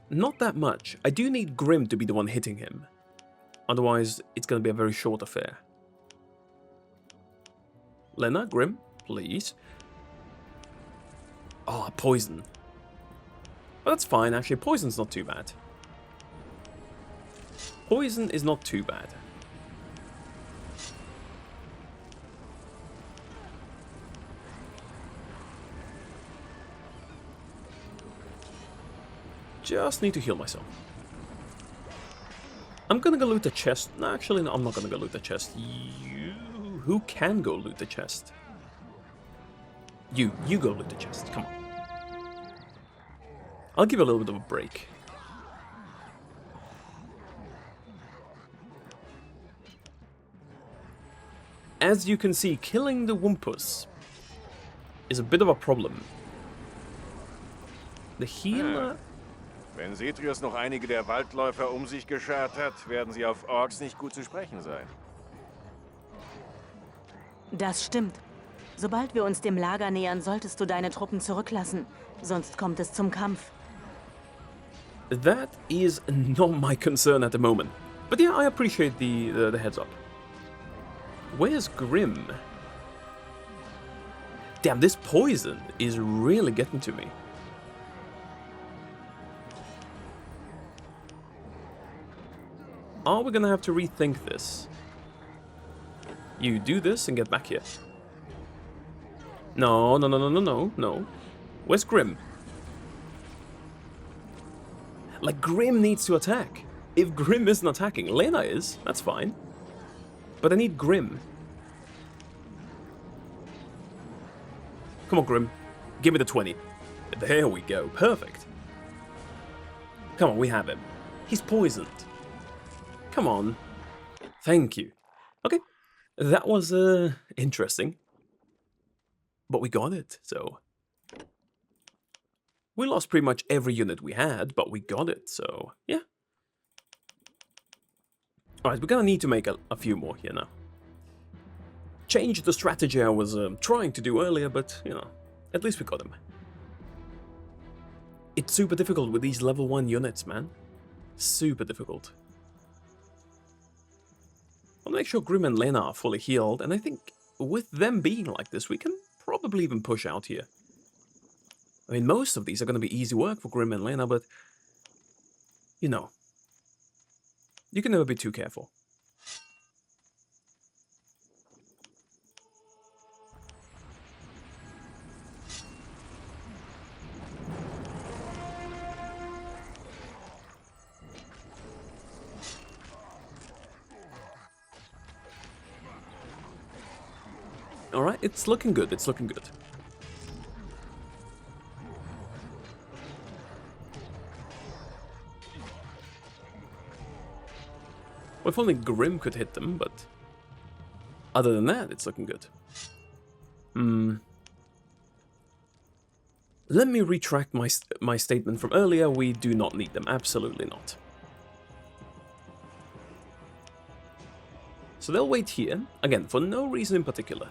Not that much. I do need Grim to be the one hitting him. Otherwise, it's gonna be a very short affair. Lena, Grim, please. Oh, poison. Well, that's fine, actually. Poison's not too bad. Poison is not too bad. Just need to heal myself. I'm gonna go loot the chest. No, actually, no, I'm not gonna go loot the chest. You... Who can go loot the chest? You go loot the chest. Come on. I'll give you a little bit of a break. As you can see, killing the Wumpus is a bit of a problem. The healer... Wenn Setrius noch einige der Waldläufer sich geschart hat, werden sie auf Orks nicht gut zu sprechen sein. Das stimmt. Sobald wir uns dem Lager nähern, solltest du deine Truppen zurücklassen. Sonst kommt es zum Kampf. That is not my concern at the moment. But yeah, I appreciate the heads up. Where's Grim? Damn, this poison is really getting to me. Are we gonna have to rethink this? You do this and get back here. No. Where's Grim? Like, Grim needs to attack. If Grim isn't attacking, Lena is. That's fine. But I need Grim. Come on, Grim. Give me the 20. There we go. Perfect. Come on, we have him. He's poisoned. Come on. Thank you. Okay. That was interesting. But we got it, so... We lost pretty much every unit we had, but we got it, so yeah. Alright, we're gonna need to make a few more here now. Change the strategy I was trying to do earlier, but, you know, at least we got them. It's super difficult with these level 1 units, man. Super difficult. I'll make sure Grim and Lena are fully healed, and I think with them being like this, we can probably even push out here. I mean, most of these are going to be easy work for Grim and Lena, but, you know, you can never be too careful. Alright, it's looking good, it's looking good. Well, if only Grim could hit them, but other than that, it's looking good. Let me retract my statement from earlier. We do not need them. Absolutely not. So they'll wait here, again, for no reason in particular.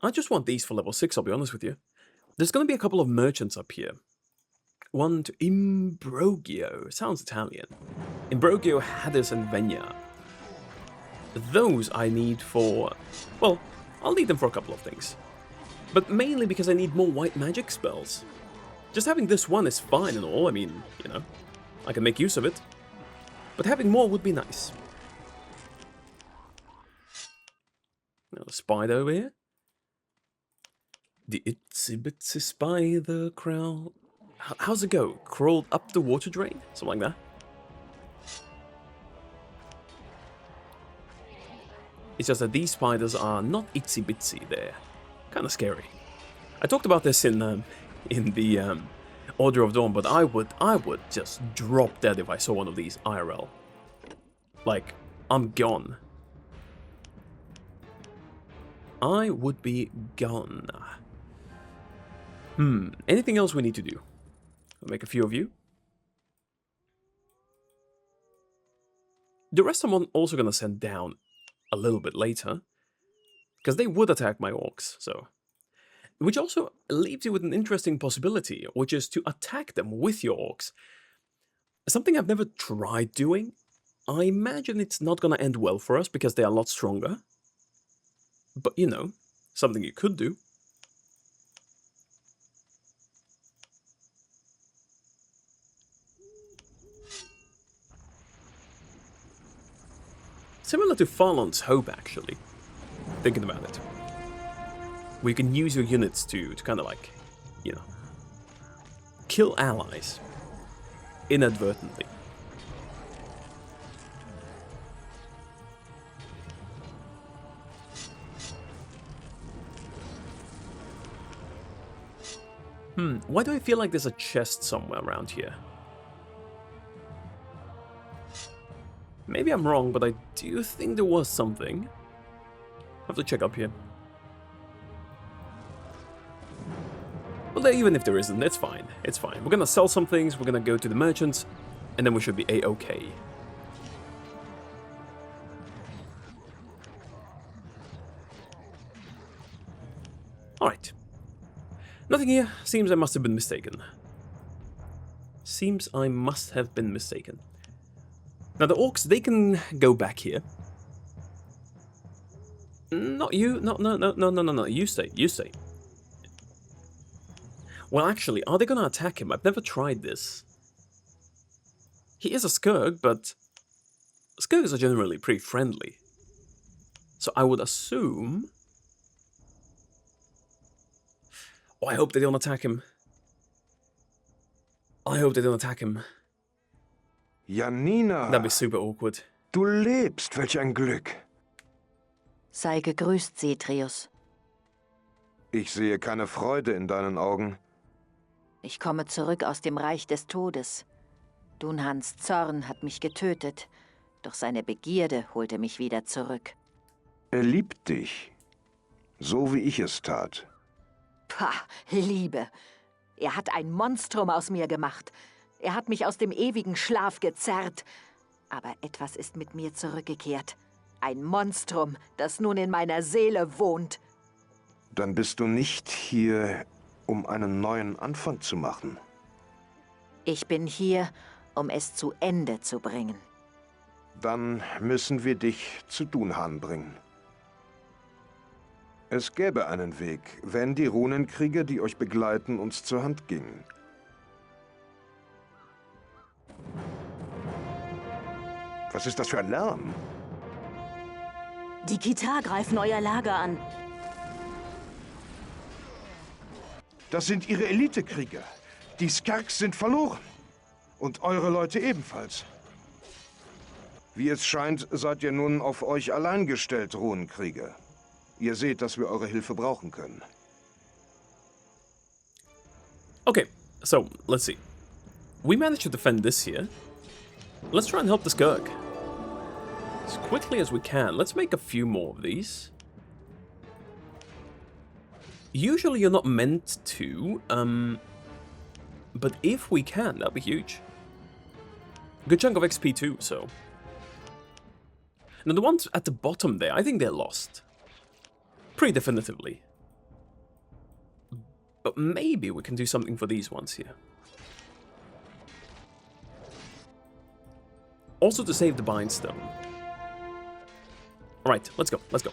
I just want these for level 6, I'll be honest with you. There's going to be a couple of merchants up here. One to Imbrogio. Sounds Italian. Imbrogio, Hades, and Venya. Those I need for... Well, I'll need them for a couple of things. But mainly because I need more white magic spells. Just having this one is fine and all, I mean, you know, I can make use of it. But having more would be nice. Now the spider over here. The itsy bitsy spider crawl. How's it go? Crawled up the water drain? Something like that. It's just that these spiders are not itsy bitsy, they're kind of scary. I talked about this in the Order of Dawn, but I would just drop dead if I saw one of these IRL. Like, I'm gone. I would be gone. Anything else we need to do? I'll make a few of you. The rest I'm also gonna send down a little bit later, because they would attack my orcs, so. Which also leaves you with an interesting possibility, which is to attack them with your orcs. Something I've never tried doing. I imagine it's not gonna end well for us, because they are a lot stronger. But, you know, something you could do. Similar to Farlon's Hope, actually. Thinking about it. Where you can use your units to kind of like, you know, kill allies. Inadvertently. Why do I feel like there's a chest somewhere around here? Maybe I'm wrong, but I do think there was something. I have to check up here. Well, even if there isn't, it's fine. It's fine. We're gonna sell some things, we're gonna go to the merchants, and then we should be A-okay. Alright. Nothing here. Seems I must have been mistaken. Seems I must have been mistaken. Now the orcs, they can go back here. Not you. No. You stay. You stay. Well, actually, are they gonna attack him? I've never tried this. He is a Skirg, but Skirgs are generally pretty friendly. So I would assume... Oh, I hope they don't attack him. I hope they don't attack him. Janina! That'd be super awkward. Du lebst, welch ein Glück. Sei gegrüßt, Cetrius. Ich sehe keine Freude in deinen Augen. Ich komme zurück aus dem Reich des Todes. Dunhans Zorn hat mich getötet, doch seine Begierde holte mich wieder zurück. Er liebt dich, so wie ich es tat. Pah, Liebe. Er hat ein Monstrum aus mir gemacht. Er hat mich aus dem ewigen Schlaf gezerrt. Aber etwas ist mit mir zurückgekehrt. Ein Monstrum, das nun in meiner Seele wohnt. Dann bist du nicht hier, um einen neuen Anfang zu machen. Ich bin hier, um es zu Ende zu bringen. Dann müssen wir dich zu Dunhan bringen. Es gäbe einen Weg, wenn die Runenkrieger, die euch begleiten, uns zur Hand gingen. Was ist das für ein Lärm? Die Kitar greifen euer Lager an. Das sind ihre Elitekrieger. Die Skarks sind verloren. Und eure Leute ebenfalls. Wie es scheint, seid ihr nun auf euch allein gestellt, Runenkrieger. Ihr seht, dass wir eure Hilfe brauchen können. Okay, so, let's see. We managed to defend this here. Let's try and help the Skirk. As quickly as we can. Let's make a few more of these. Usually you're not meant to, but if we can, that'd be huge. Good chunk of XP too, so. Now the ones at the bottom there, I think they're lost. Pretty definitively. But maybe we can do something for these ones here. Also to save the Bindstone. Alright, let's go, let's go.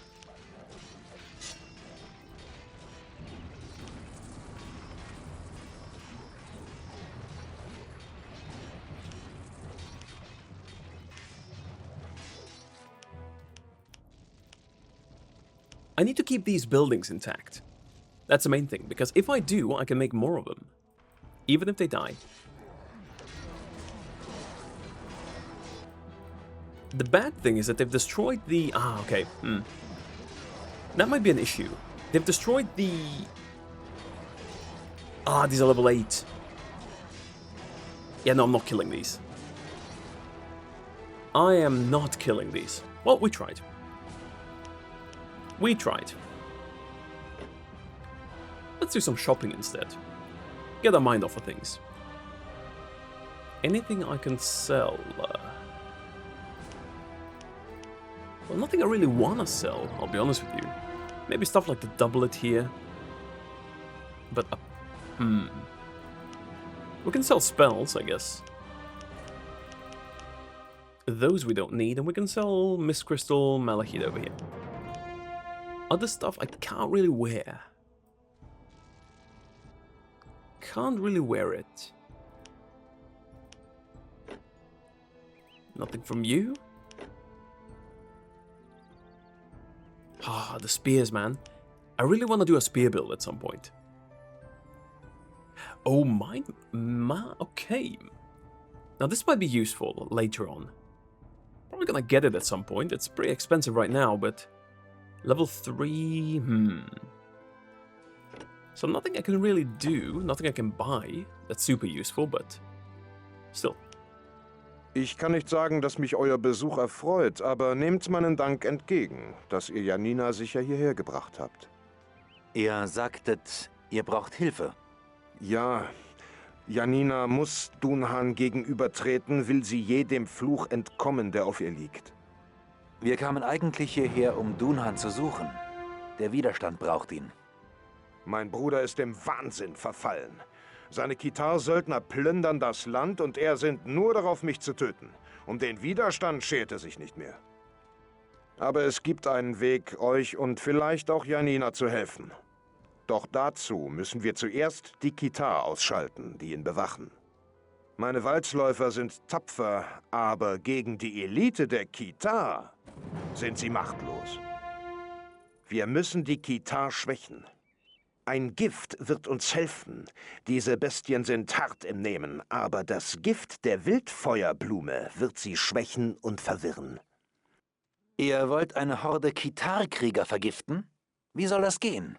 I need to keep these buildings intact. That's the main thing, because if I do, I can make more of them. Even if they die. The bad thing is that they've destroyed the... okay. That might be an issue. They've destroyed the... these are level 8. Yeah, no, I'm not killing these. I am not killing these. Well, we tried. We tried. Let's do some shopping instead. Get our mind off of things. Anything I can sell? Well, nothing I really want to sell, I'll be honest with you. Maybe stuff like the doublet here. But, we can sell spells, I guess. Those we don't need, and we can sell Mist Crystal, Malachite over here. Other stuff I can't really wear. Can't really wear it. Nothing from you? The spears, man. I really want to do a spear build at some point. Oh, okay. Now this might be useful later on. Probably gonna get it at some point. It's pretty expensive right now, but... Level 3, So nothing I can really do, nothing I can buy. That's super useful, but... Still. Ich kann nicht sagen, dass mich euer Besuch erfreut, aber nehmt meinen Dank entgegen, dass ihr Janina sicher hierher gebracht habt. Ihr sagtet, ihr braucht Hilfe. Ja, Janina muss Dunhan gegenübertreten, will sie jedem Fluch entkommen, der auf ihr liegt. Wir kamen eigentlich hierher, um Dunhan zu suchen. Der Widerstand braucht ihn. Mein Bruder ist dem Wahnsinn verfallen. Seine Kitar-Söldner plündern das Land und er sind nur darauf, mich zu töten. Um den Widerstand schert er sich nicht mehr. Aber es gibt einen Weg, euch und vielleicht auch Janina zu helfen. Doch dazu müssen wir zuerst die Kitar ausschalten, die ihn bewachen. Meine Walzläufer sind tapfer, aber gegen die Elite der Kitar sind sie machtlos. Wir müssen die Kitar schwächen. Ein Gift wird uns helfen. Diese Bestien sind hart im Nehmen, aber das Gift der Wildfeuerblume wird sie schwächen und verwirren. Ihr wollt eine Horde Kitar-Krieger vergiften? Wie soll das gehen?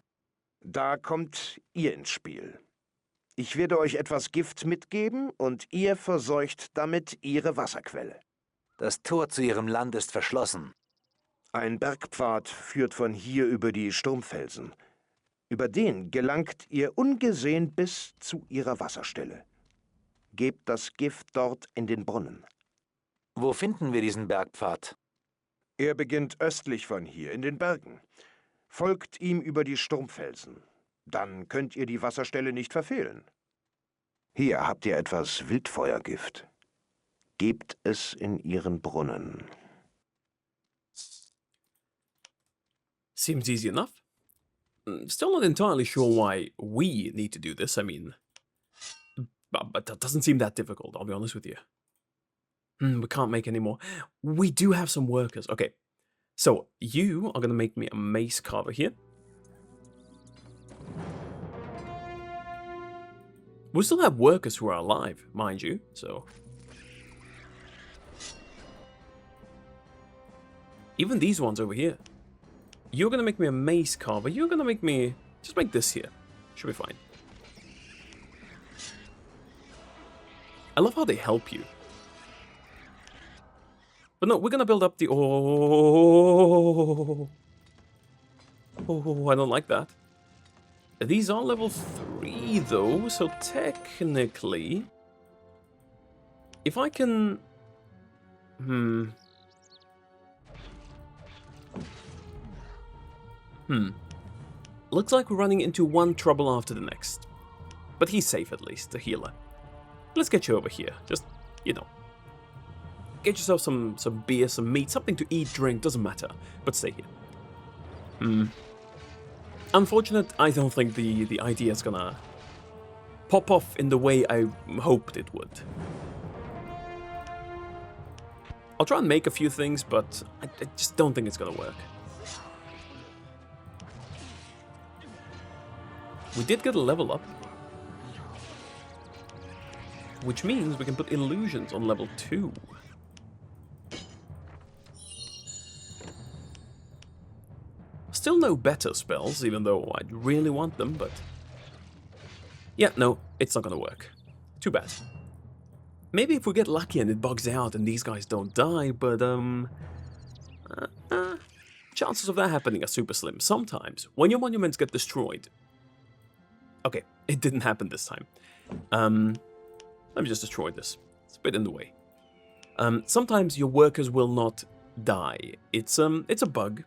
Da kommt ihr ins Spiel. Ich werde euch etwas Gift mitgeben und ihr verseucht damit ihre Wasserquelle. Das Tor zu ihrem Land ist verschlossen. Ein Bergpfad führt von hier über die Sturmfelsen. Über den gelangt ihr ungesehen bis zu ihrer Wasserstelle. Gebt das Gift dort in den Brunnen. Wo finden wir diesen Bergpfad? Er beginnt östlich von hier, in den Bergen. Folgt ihm über die Sturmfelsen. Dann könnt ihr die Wasserstelle nicht verfehlen. Hier habt ihr etwas Wildfeuergift. Gebt es in ihren Brunnen. Seems easy enough. Still not entirely sure why we need to do this, I mean... But that doesn't seem that difficult, I'll be honest with you. We can't make any more. We do have some workers. Okay, so you are going to make me a mace carver here. We still have workers who are alive, mind you, so... Even these ones over here. You're gonna make me a mace carver. You're gonna make me... Just make this here. Should be fine. I love how they help you. But no, we're gonna build up the... Oh, I don't like that. These are level 3 though, so technically... If I can... Looks like we're running into one trouble after the next. But he's safe at least, the healer. Let's get you over here. Just, you know. Get yourself some beer, some meat, something to eat, drink, doesn't matter. But stay here. Unfortunate, I don't think the idea is gonna pop off in the way I hoped it would. I'll try and make a few things, but I just don't think it's gonna work. We did get a level up. Which means we can put illusions on level 2. Still no better spells, even though I'd really want them, but... yeah, no, it's not gonna work. Too bad. Maybe if we get lucky and it bugs out and these guys don't die, but chances of that happening are super slim. Sometimes, when your monuments get destroyed... okay, it didn't happen this time. Let me just destroy this. It's a bit in the way. Sometimes your workers will not die. It's a bug.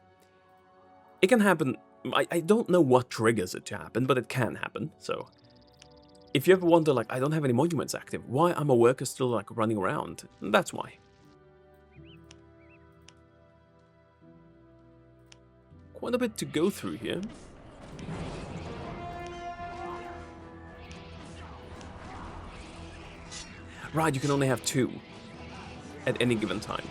It can happen. I don't know what triggers it to happen, but it can happen. So, if you ever wonder, like, I don't have any monuments active, why are my workers still, like, running around? That's why. Quite a bit to go through here. Right, you can only have 2 at any given time.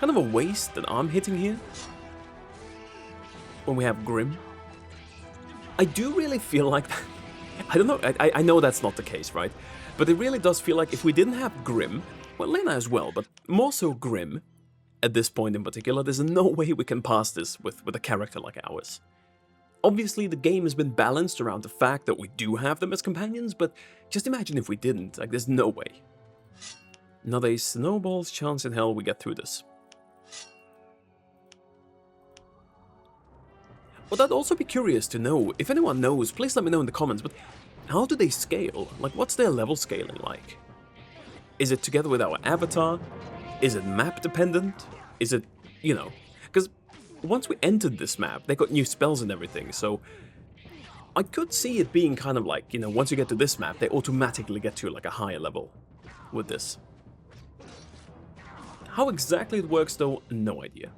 Kind of a waste that I'm hitting here when we have Grim. I do really feel like that. I don't know, I know that's not the case, right? But it really does feel like if we didn't have Grim, well, Lena as well, but more so Grim, at this point in particular, there's no way we can pass this with a character like ours. Obviously, the game has been balanced around the fact that we do have them as companions, but just imagine if we didn't, like, there's no way. Not a snowball's chance in hell we get through this. But I'd also be curious to know, if anyone knows, please let me know in the comments, but how do they scale? Like, what's their level scaling like? Is it together with our avatar? Is it map dependent? Is it, you know, because once we entered this map, they got new spells and everything, so I could see it being kind of like, you know, once you get to this map, they automatically get to like a higher level with this. How exactly it works though, no idea.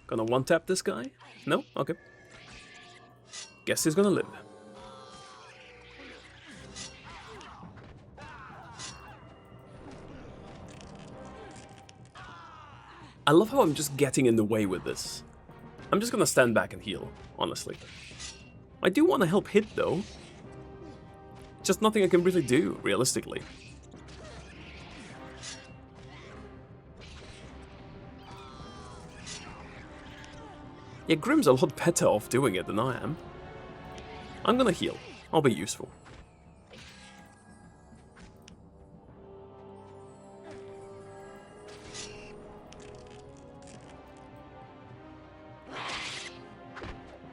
Gonna one-tap this guy? No? Okay. Guess he's gonna live. I love how I'm just getting in the way with this. I'm just gonna stand back and heal, honestly. I do want to help hit, though. Just nothing I can really do, realistically. Yeah, Grim's a lot better off doing it than I am. I'm gonna heal. I'll be useful.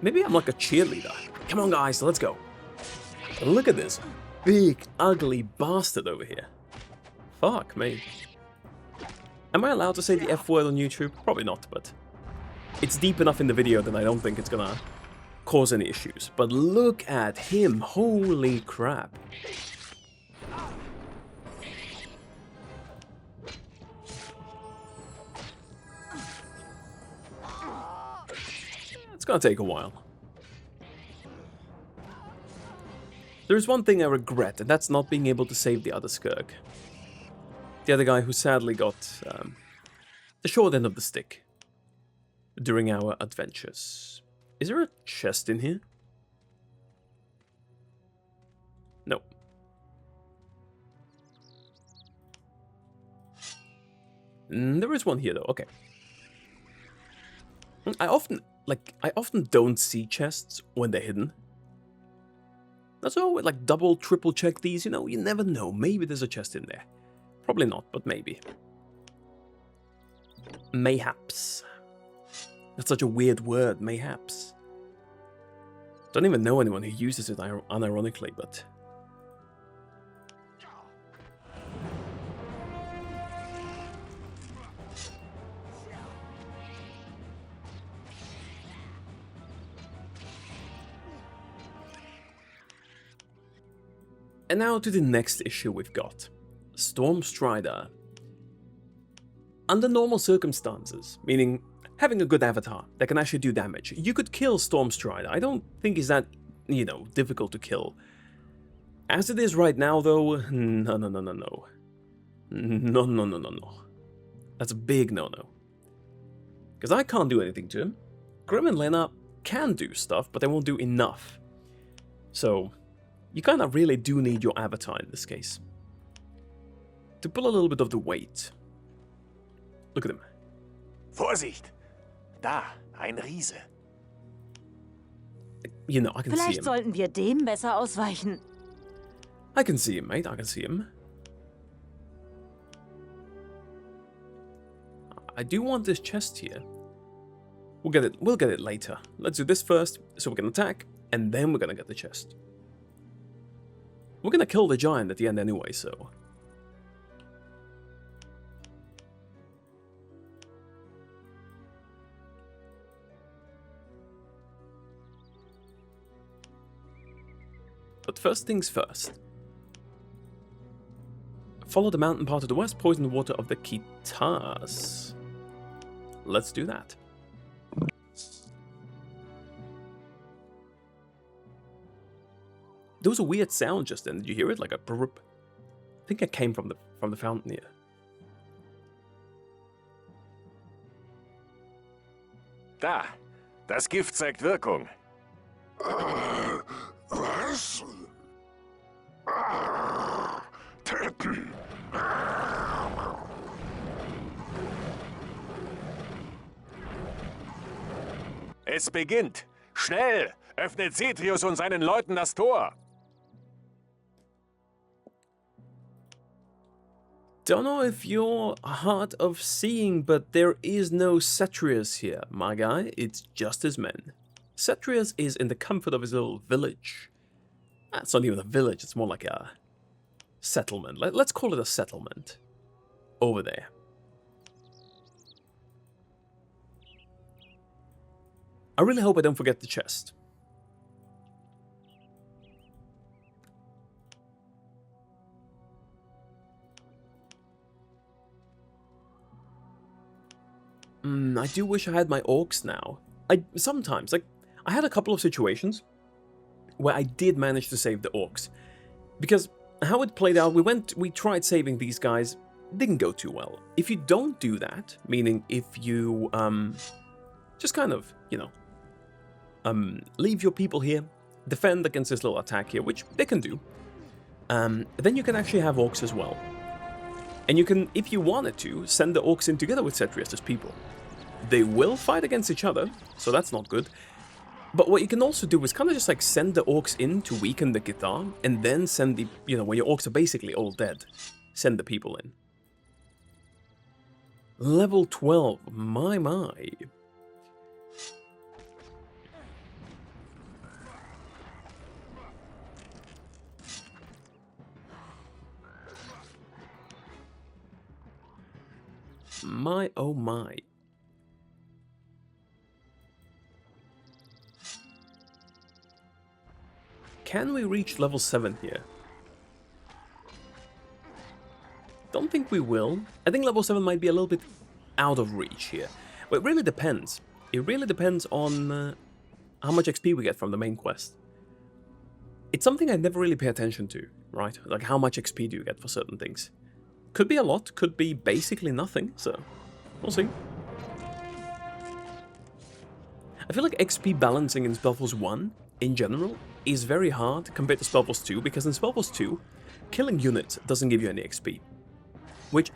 Maybe I'm like a cheerleader. Come on, guys, let's go. Look at this big, ugly bastard over here. Fuck me. Am I allowed to say the F word on YouTube? Probably not, but... it's deep enough in the video that I don't think it's gonna cause any issues. But look at him, holy crap. It's gonna take a while. There's one thing I regret, and that's not being able to save the other Skirk. The other guy who sadly got the short end of the stick during our adventures. Is there a chest in here? No. There is one here though, okay. I often don't see chests when they're hidden. That's why I would like double, triple check these, you know, you never know. Maybe there's a chest in there. Probably not, but maybe. Mayhaps. That's such a weird word, mayhaps. Don't even know anyone who uses it unironically, but... And now to the next issue we've got. Stormstrider. Under normal circumstances, meaning having a good avatar that can actually do damage, you could kill Stormstrider. I don't think it's that, difficult to kill. As it is right now, though, no. No. That's a big no-no. Because I can't do anything to him. Grim and Lena can do stuff, but they won't do enough. So, you kind of really do need your avatar in this case. To pull a little bit of the weight. Look at him. Vorsicht! Da, ein Riese. I can see Vielleicht him. sollten wir dem besser ausweichen. I can see him, mate. I can see him. I do want this chest here. We'll get it later. Let's do this first, so we can attack, and then we're gonna get the chest. We're gonna kill the giant at the end anyway, so... But first things first. Follow the mountain path to the west, poison the water of the kitars. Let's do that. There was a weird sound just then. Did you hear it? Like a brrrp. I think it came from the fountain here. Da, das Gift zeigt Wirkung. Was? Töten. Es beginnt. Schnell! Öffnet Cetrius und seinen Leuten das Tor. Don't know if you're hard of seeing, but there is no Cetrius here, my guy. It's just his men. Cetrius is in the comfort of his little village. It's not even a village, it's more like a settlement. Let's call it a settlement. Over there. I really hope I don't forget the chest. I do wish I had my orcs now. Sometimes, I had a couple of situations where I did manage to save the orcs. Because how it played out, we tried saving these guys, didn't go too well. If you don't do that, meaning if you, just kind of, leave your people here, defend against this little attack here, which they can do, then you can actually have orcs as well. And you can, if you wanted to, send the orcs in together with Cetrius' people. They will fight against each other, so that's not good. But what you can also do is kind of just send the orcs in to weaken the kitar, and then send the, when your orcs are basically all dead, send the people in. Level 12, my. My, oh my. Can we reach level 7 here? Don't think we will. I think level 7 might be a little bit out of reach here. But it really depends. It really depends on how much XP we get from the main quest. It's something I never really pay attention to, right? Like how much XP do you get for certain things? Could be a lot, could be basically nothing, so we'll see. I feel like XP balancing in SpellForce 1, in general, is very hard compared to SpellForce 2, because in SpellForce 2, killing units doesn't give you any XP. Which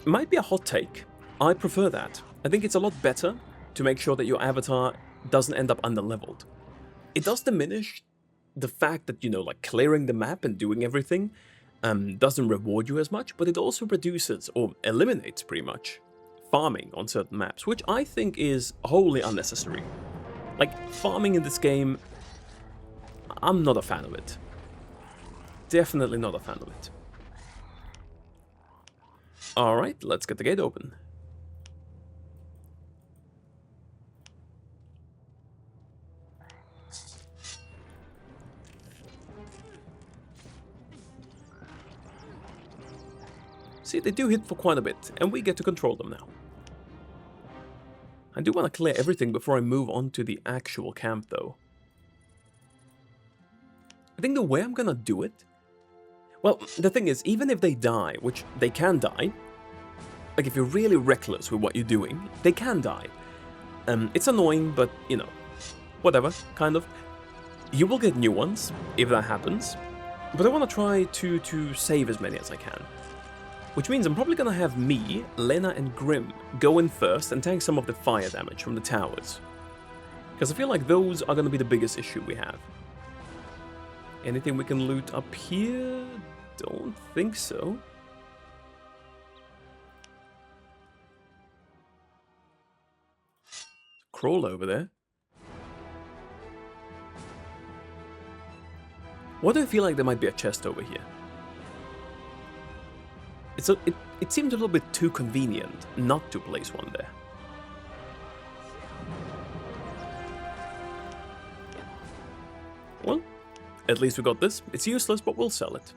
might be a hot take. I prefer that. I think it's a lot better to make sure that your avatar doesn't end up underleveled. It does diminish the fact that, clearing the map and doing everything doesn't reward you as much, but it also reduces, or eliminates pretty much, farming on certain maps, which I think is wholly unnecessary. Farming in this game, I'm not a fan of it. Definitely not a fan of it. Alright, let's get the gate open. See, they do hit for quite a bit, and we get to control them now. I do want to clear everything before I move on to the actual camp, though. I think the way I'm gonna do it... Well, the thing is, even if they die, which they can die, like if you're really reckless with what you're doing, they can die. It's annoying, but, you know, whatever, kind of. You will get new ones, if that happens, but I want to try to save as many as I can. Which means I'm probably gonna have me, Lena, and Grim go in first and tank some of the fire damage from the towers. Because I feel like those are gonna be the biggest issue we have. Anything we can loot up here? Don't think so. Crawl over there. Why do I feel like there might be a chest over here? It seems a little bit too convenient not to place one there. Well, at least we got this. It's useless, but we'll sell it.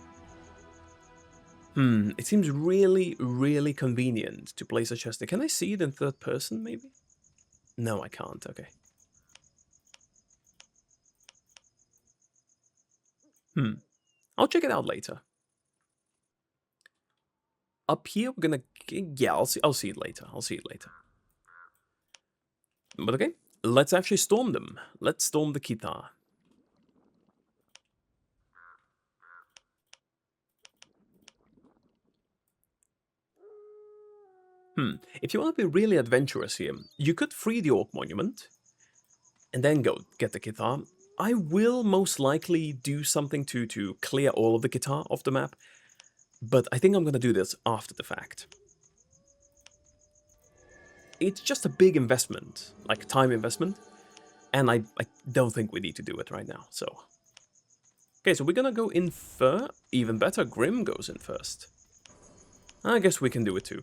It seems really, really convenient to place a chest there. Can I see it in third person, maybe? No, I can't. Okay. I'll check it out later. Up here, we're gonna... Yeah, I'll see it later. I'll see it later. But okay, let's actually storm them. Let's storm the kitar. If you want to be really adventurous here, you could free the Orc Monument and then go get the kitar. I will most likely do something to clear all of the kitar off the map, but I think I'm going to do this after the fact. It's just a big investment, like time investment, and I don't think we need to do it right now, so... Okay, so we're going to go in first. Even better, Grim goes in first. I guess we can do it too.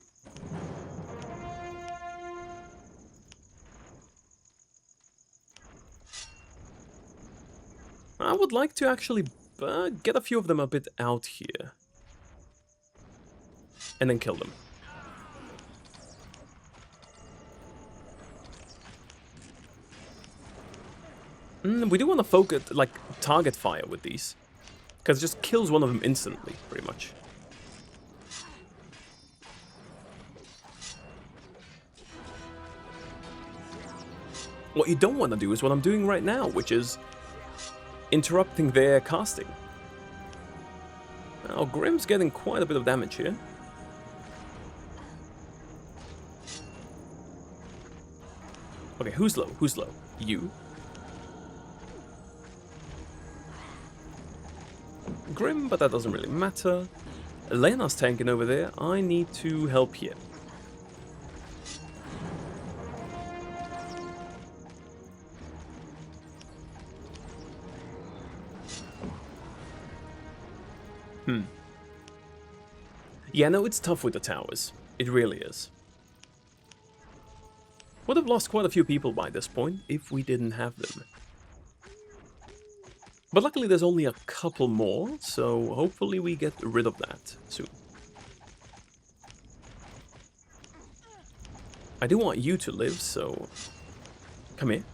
I would like to actually get a few of them a bit out here. And then kill them. We do want to focus, like, target fire with these. Because it just kills one of them instantly, pretty much. What you don't want to do is what I'm doing right now, which is interrupting their casting. Now, Grim's getting quite a bit of damage here. Okay, who's low? Who's low? You. Grim, but that doesn't really matter. Lena's tanking over there. I need to help here. Yeah, no, it's tough with the towers. It really is. Would have lost quite a few people by this point if we didn't have them. But luckily there's only a couple more, so hopefully we get rid of that soon. I do want you to live, so come here.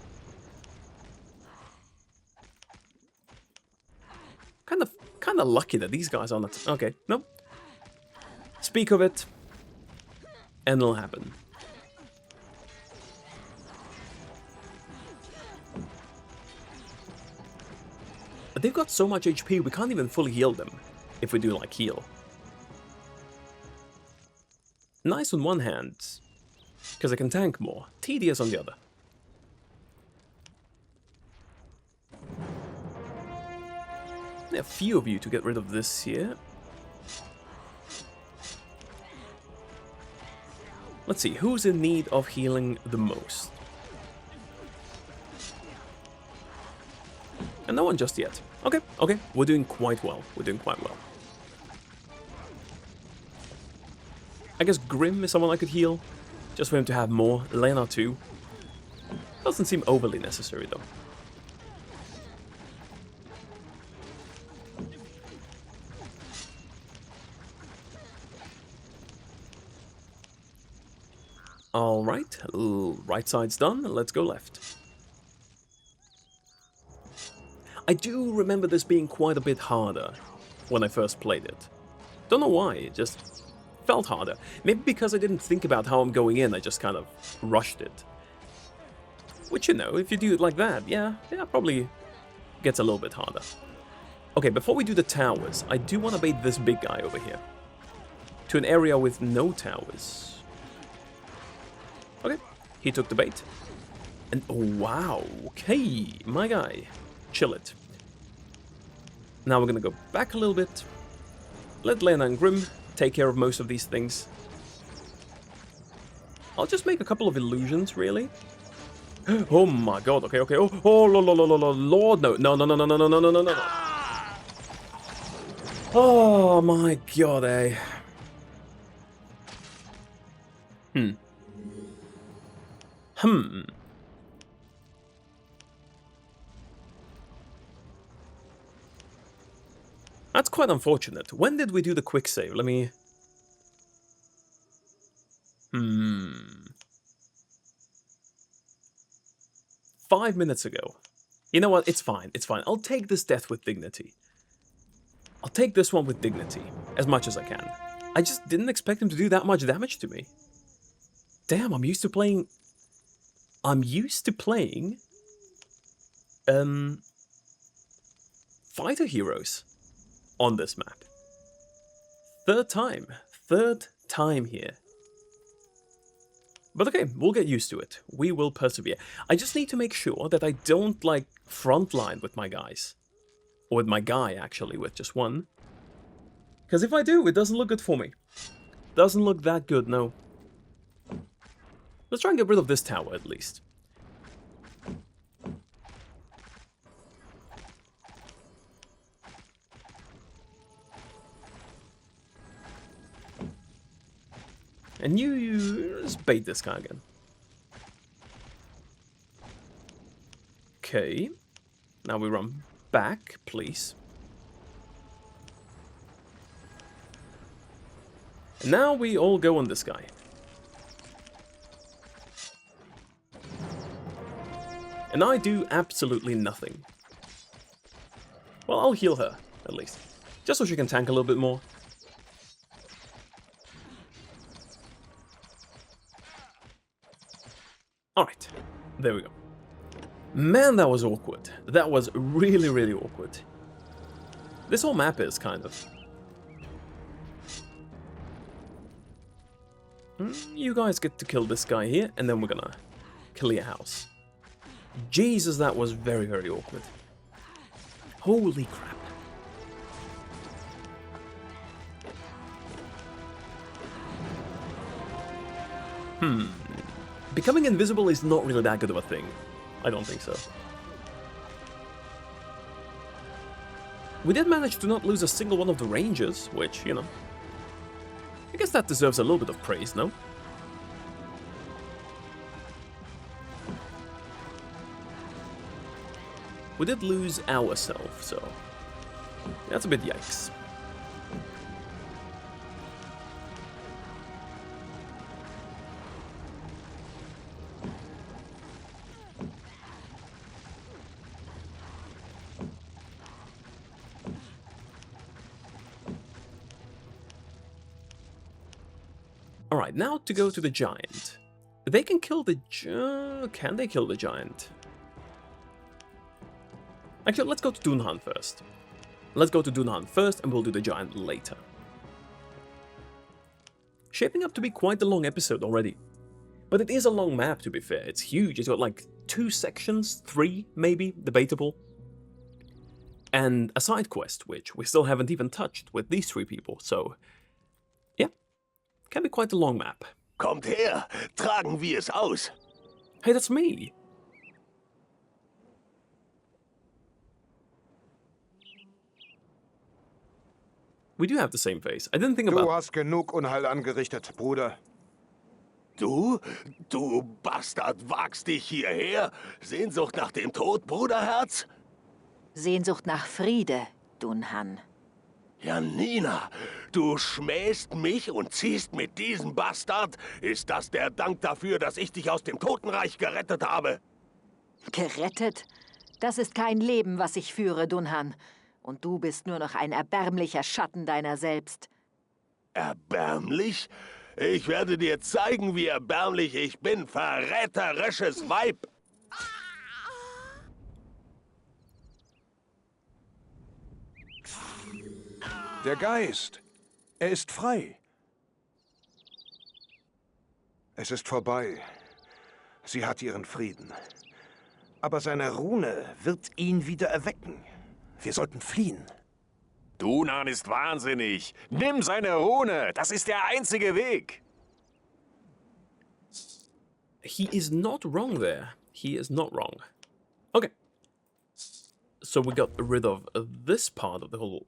Kind of lucky that these guys are not... Okay, nope. Speak of it, and it'll happen. But they've got so much HP, we can't even fully heal them, if we do, like, heal. Nice on one hand, because I can tank more. Tedious on the other. There are a few of you to get rid of this here. Let's see, who's in need of healing the most? And no one just yet. Okay, we're doing quite well. I guess Grim is someone I could heal, just for him to have more. Lena too. Doesn't seem overly necessary though. Alright, right side's done, let's go left. I do remember this being quite a bit harder when I first played it. Don't know why, it just felt harder. Maybe because I didn't think about how I'm going in, I just kind of rushed it. Which, you know, if you do it like that, yeah, probably gets a little bit harder. Okay, before we do the towers, I do want to bait this big guy over here. To an area with no towers. Okay, he took the bait. And, oh, wow, okay, my guy. Chill it. Now we're gonna go back a little bit. Let Lena and Grim take care of most of these things. I'll just make a couple of illusions, really. Oh my god, okay. Oh, lord, no. No. Oh my god, eh. That's quite unfortunate. When did we do the quick save? Let me... 5 minutes ago. You know what? It's fine. It's fine. I'll take this death with dignity. I'll take this one with dignity. As much as I can. I just didn't expect him to do that much damage to me. Damn, I'm used to playing... fighter heroes on this map. Third time here. But okay, we'll get used to it. We will persevere. I just need to make sure that I don't, like, frontline with my guys. Or with my guy, actually, with just one. Because if I do, it doesn't look good for me. Doesn't look that good, no. Let's try and get rid of this tower, at least. And you just bait this guy again. Okay. Now we run back, please. And now we all go on this guy. And I do absolutely nothing. Well, I'll heal her, at least. Just so she can tank a little bit more. Alright, there we go. Man, that was awkward. That was really, really awkward. This whole map is, kind of. You guys get to kill this guy here, and then we're gonna clear house. Jesus, that was very, very awkward. Holy crap. Becoming invisible is not really that good of a thing. I don't think so. We did manage to not lose a single one of the rangers, which, you know... I guess that deserves a little bit of praise, no? We did lose ourselves, so... that's a bit yikes. Alright, now to go to the giant. They can kill the can they kill the giant? Actually, let's go to Dunhan first. Let's go to Dunhan first, and we'll do the giant later. Shaping up to be quite a long episode already. But it is a long map, to be fair. It's huge. It's got like 2 sections, 3 maybe, debatable. And a side quest, which we still haven't even touched with these 3 people, so... yeah, can be quite a long map. Kommt her, tragen wir es aus. Hey, that's me! We do have the same face. I didn't think about... Du hast genug Unheil angerichtet, Bruder. Du Bastard, wagst dich hierher? Sehnsucht nach dem Tod, Bruderherz? Sehnsucht nach Friede, Dunhan. Janina, du schmähst mich und ziehst mit diesem Bastard? Ist das der Dank dafür, dass ich dich aus dem Totenreich gerettet habe? Gerettet? Das ist kein Leben, was ich führe, Dunhan. Und du bist nur noch ein erbärmlicher Schatten deiner selbst. Erbärmlich? Ich werde dir zeigen, wie erbärmlich ich bin, verräterisches Weib! Der Geist. Er ist frei. Es ist vorbei. Sie hat ihren Frieden. Aber seine Rune wird ihn wieder erwecken. Wir sollten fliehen. Dunan ist wahnsinnig. Nimm seine Rune. Das ist der einzige Weg. He is not wrong there. He is not wrong. Okay. So we got rid of this part of the whole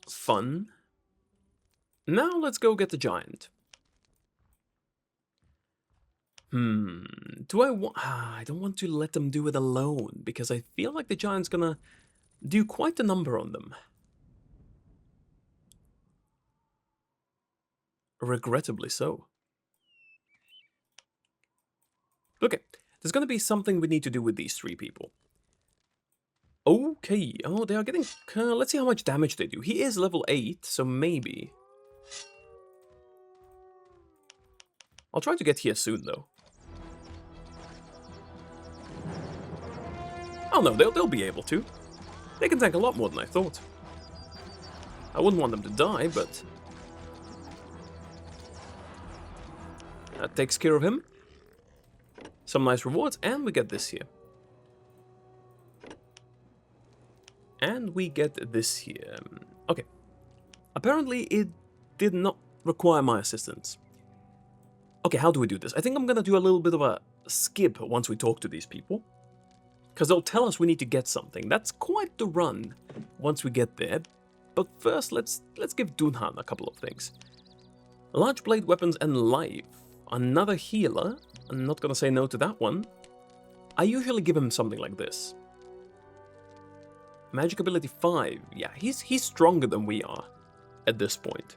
fun. Now let's go get the giant. Do I want... I don't want to let them do it alone, because I feel like the giant's gonna do quite a number on them. Regrettably so. Okay, there's gonna be something we need to do with these three people. Okay, oh, they are getting... let's see how much damage they do. He is level 8, so maybe... I'll try to get here soon, though. Oh no, they'll be able to. They can tank a lot more than I thought. I wouldn't want them to die, but... That takes care of him. Some nice rewards, and we get this here. And we get this here. Okay. Apparently it did not require my assistance. Okay, how do we do this? I think I'm gonna do a little bit of a skip once we talk to these people. Because they'll tell us we need to get something. That's quite the run once we get there. But first, let's give Dunhan a couple of things. Large blade weapons and life. Another healer. I'm not gonna say no to that one. I usually give him something like this. Magic ability 5. Yeah, he's stronger than we are at this point.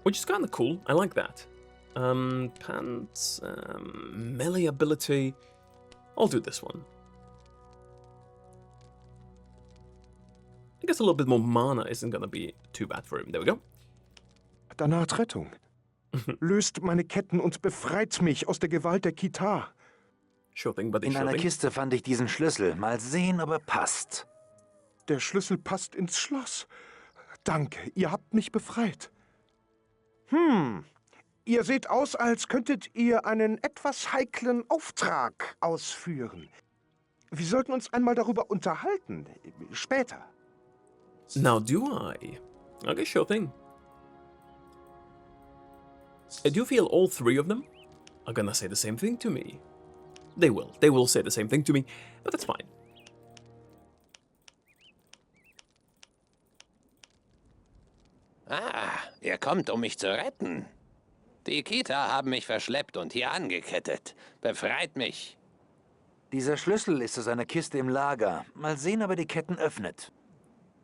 Which is kind of cool. I like that. Pants, melee ability. I'll do this one. I guess a little bit more mana isn't gonna be too bad for him. There we go. Danach Rettung. Löst meine Ketten und befreit mich aus der Gewalt der Kitar. Sure thing, buddy, In sure einer thing. Kiste fand ich diesen Schlüssel. Mal sehen, ob er passt. Der Schlüssel passt ins Schloss. Danke, ihr habt mich befreit. Ihr seht aus, als könntet ihr einen etwas heiklen Auftrag ausführen. Wir sollten uns einmal darüber unterhalten. Später. Now do I? Okay, sure thing. I do feel all three of them are gonna say the same thing to me. They will say the same thing to me, but that's fine. Ah, ihr kommt, um mich zu retten. Die Kitar haben mich verschleppt und hier angekettet. Befreit mich. Dieser Schlüssel ist aus einer Kiste im Lager. Mal sehen, ob er die Ketten öffnet.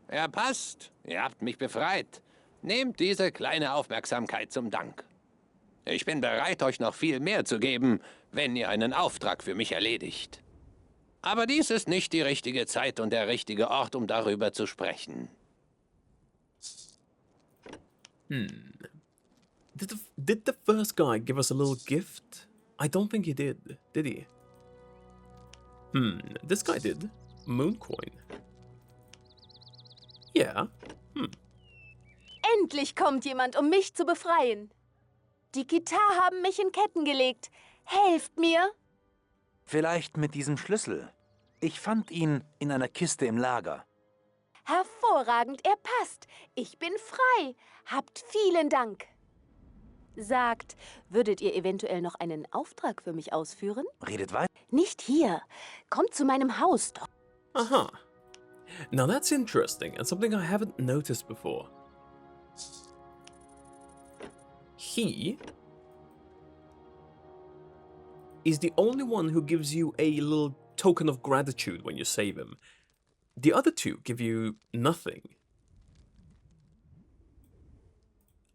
Er passt. Ihr habt mich befreit. Nehmt diese kleine Aufmerksamkeit zum Dank. Ich bin bereit, euch noch viel mehr zu geben, wenn ihr einen Auftrag für mich erledigt. Aber dies ist nicht die richtige Zeit und der richtige Ort, um darüber zu sprechen. Did the first guy give us a little gift? I don't think he did he? This guy did. Mooncoin. Yeah. Endlich kommt jemand, um mich zu befreien. Die Kitar haben mich in Ketten gelegt. Helft mir! Vielleicht mit diesem Schlüssel. Ich fand ihn in einer Kiste im Lager. Hervorragend, er passt. Ich bin frei. Habt vielen Dank. Sagt, würdet ihr eventuell noch einen Auftrag für mich ausführen? Redet weiter. Nicht hier. Kommt zu meinem Haus. Aha. Now that's interesting and something I haven't noticed before. He is the only one who gives you a little token of gratitude when you save him. the other two give you nothing.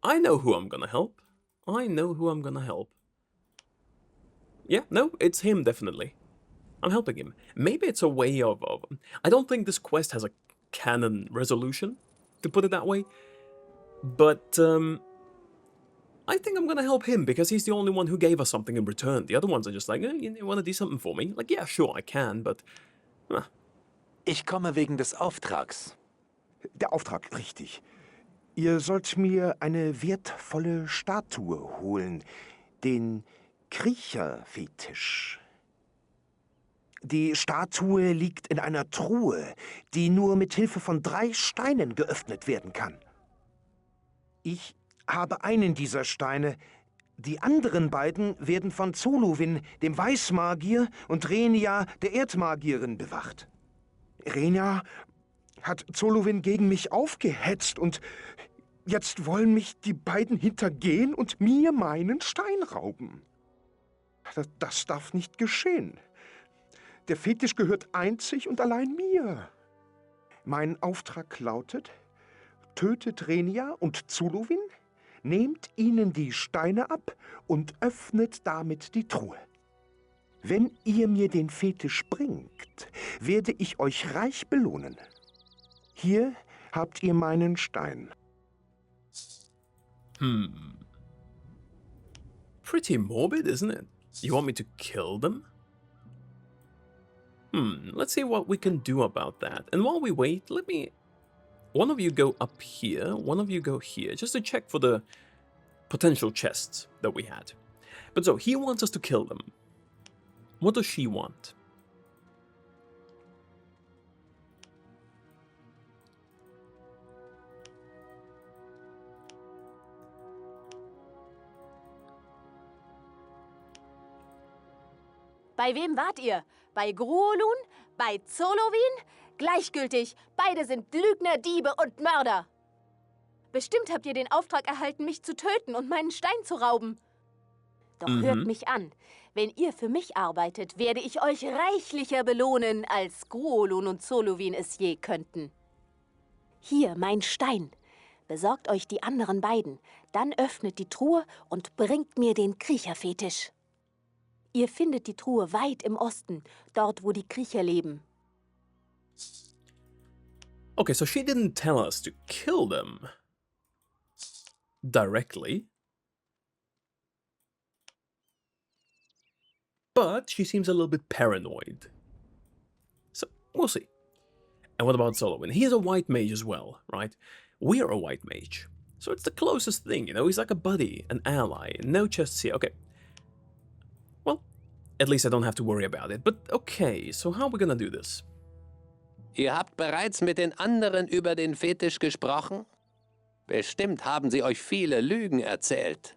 I know who I'm gonna help. I know who I'm gonna help. Yeah, no, it's him, definitely. I'm helping him. Maybe it's a way of... I don't think this quest has a canon resolution, to put it that way. But, I think I'm gonna help him, because he's the only one who gave us something in return. The other ones are just like, you wanna do something for me? Like, yeah, sure, I can, but... Ich komme wegen des Auftrags. Der Auftrag, richtig. Ihr sollt mir eine wertvolle Statue holen, den Kriecherfetisch. Die Statue liegt in einer Truhe, die nur mit Hilfe von 3 Steinen geöffnet werden kann. Ich habe einen dieser Steine. Die anderen beiden werden von Zolowin, dem Weißmagier, und Renia, der Erdmagierin, bewacht. Renia hat Zolowin gegen mich aufgehetzt und jetzt wollen mich die beiden hintergehen und mir meinen Stein rauben. Das darf nicht geschehen. Der Fetisch gehört einzig und allein mir. Mein Auftrag lautet: tötet Renia und Zolowin, nehmt ihnen die Steine ab und öffnet damit die Truhe. Wenn ihr mir den Fetisch bringt, werde ich euch reich belohnen. Hier habt ihr meinen Stein. Pretty morbid, isn't it? You want me to kill them? Let's see what we can do about that. And while we wait, let me... One of you go up here, one of you go here, just to check for the potential chests that we had. But so, he wants us to kill them. What does she want? Bei wem wart ihr? Bei Gruolun? Bei Zolowin? Gleichgültig, beide sind Lügner, Diebe und Mörder. Bestimmt habt ihr den Auftrag erhalten, mich zu töten und meinen Stein zu rauben. Doch hört mich an. Wenn ihr für mich arbeitet, werde ich euch reichlicher belohnen, als Gruolun und Zolowin es je könnten. Hier, mein Stein. Besorgt euch die anderen beiden. Dann öffnet die Truhe und bringt mir den Kriecherfetisch. Ihr findet die Truhe weit im Osten, dort, wo die Kriecher leben. Okay, so she didn't tell us to kill them directly. But she seems a little bit paranoid. So, we'll see. And what about Zolowin? He is a white mage as well, right? We are a white mage. So it's the closest thing, you know? He's like a buddy, an ally. No chests here. Okay. Well, at least I don't have to worry about it. But okay, so how are we gonna do this? Ihr habt bereits mit den anderen über den Fetisch gesprochen? Bestimmt haben sie euch viele Lügen erzählt.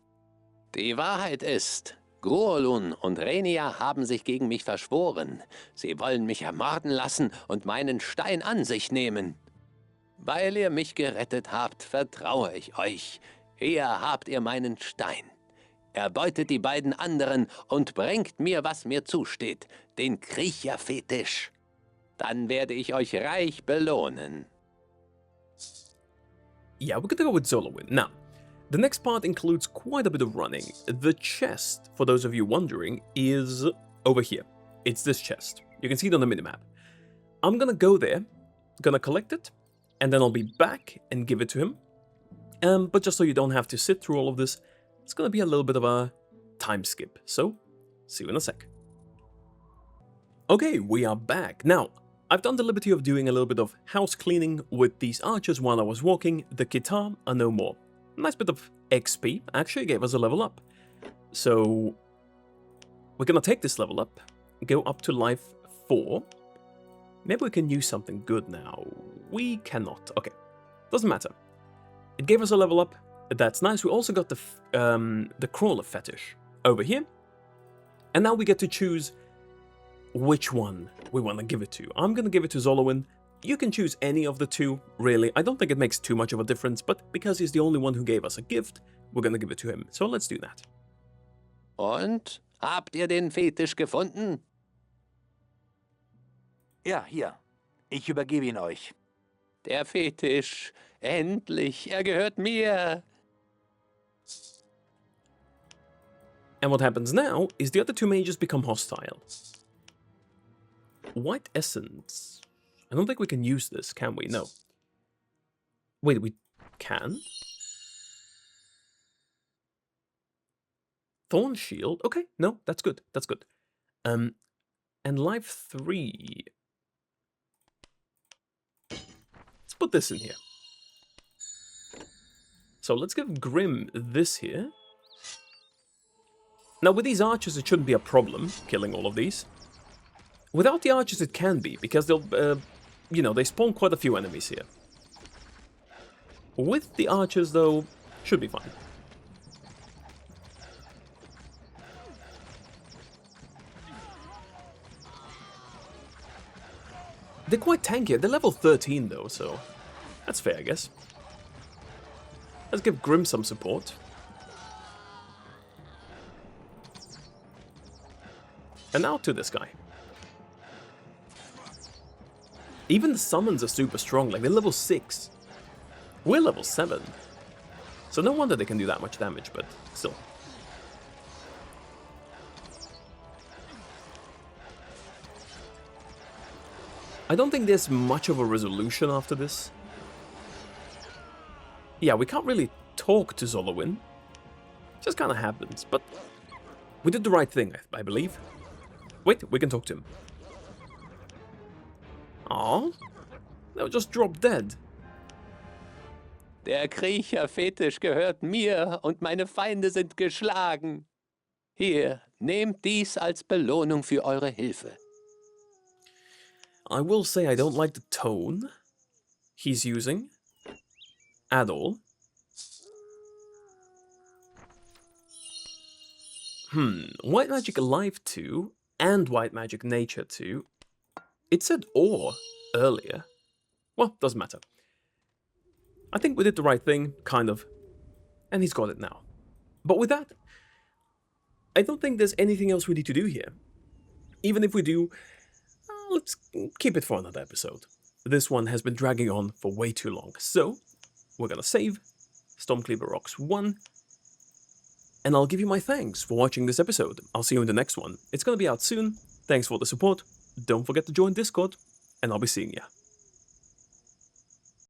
Die Wahrheit ist, Gruolun und Renia haben sich gegen mich verschworen. Sie wollen mich ermorden lassen und meinen Stein an sich nehmen. Weil ihr mich gerettet habt, vertraue ich euch. Hier habt ihr meinen Stein. Erbeutet die beiden anderen und bringt mir, was mir zusteht, den Kriecherfetisch. Dann werde ich euch reich belohnen. Yeah, we're gonna go with Zolowin. Now, the next part includes quite a bit of running. The chest, for those of you wondering, is over here. It's this chest. You can see it on the minimap. I'm gonna go there, gonna collect it, and then I'll be back and give it to him. But just so you don't have to sit through all of this, it's gonna be a little bit of a time skip. So, see you in a sec. Okay, we are back. Now, I've done the liberty of doing a little bit of house cleaning with these archers while I was walking. The kitar are no more. Nice bit of XP, actually gave us a level up. So, we're gonna take this level up, go up to life 4. Maybe we can use something good now. We cannot. Okay, doesn't matter. It gave us a level up. That's nice. We also got the crawler fetish over here. And now we get to choose which one we want to give it to. I'm going to give it to Zolowin. You can choose any of the two, really. I don't think it makes too much of a difference, but because he's the only one who gave us a gift, we're going to give it to him. So let's do that. Und? Habt ihr den Fetisch gefunden? Ja, hier. Ich übergebe ihn euch. Der Fetisch. Endlich, er gehört mir. And what happens now is the other two mages become hostile. White Essence. I don't think we can use this, can we? No. Wait, we can? Thorn Shield? Okay, no, that's good, that's good. And Life 3. Let's put this in here. So let's give Grim this here. Now with these archers it shouldn't be a problem, killing all of these. Without the archers it can be, because they'll, you know, they spawn quite a few enemies here. With the archers though, should be fine. They're quite tanky. They're level 13 though, so that's fair, I guess. Let's give Grim some support. And now to this guy. Even the summons are super strong, like they're level 6. We're level 7. So no wonder they can do that much damage, but still. I don't think there's much of a resolution after this. Yeah, we can't really talk to Zolowin. Just kind of happens, but we did the right thing, I believe. Wait, we can talk to him. Oh, they'll just drop dead. Der Kriecherfetisch gehört mir und meine Feinde sind geschlagen. Hier, nehmt dies als Belohnung für eure Hilfe. I will say I don't like the tone he's using at all. White Magic Alive 2 and White Magic Nature 2. It said or earlier. Well, doesn't matter. I think we did the right thing, kind of. And he's got it now. But with that, I don't think there's anything else we need to do here. Even if we do, let's keep it for another episode. This one has been dragging on for way too long. So, we're gonna save Stormcleaver Rocks 1. And I'll give you my thanks for watching this episode. I'll see you in the next one. It's gonna be out soon. Thanks for the support. Don't forget to join Discord. And I'll be seeing ya.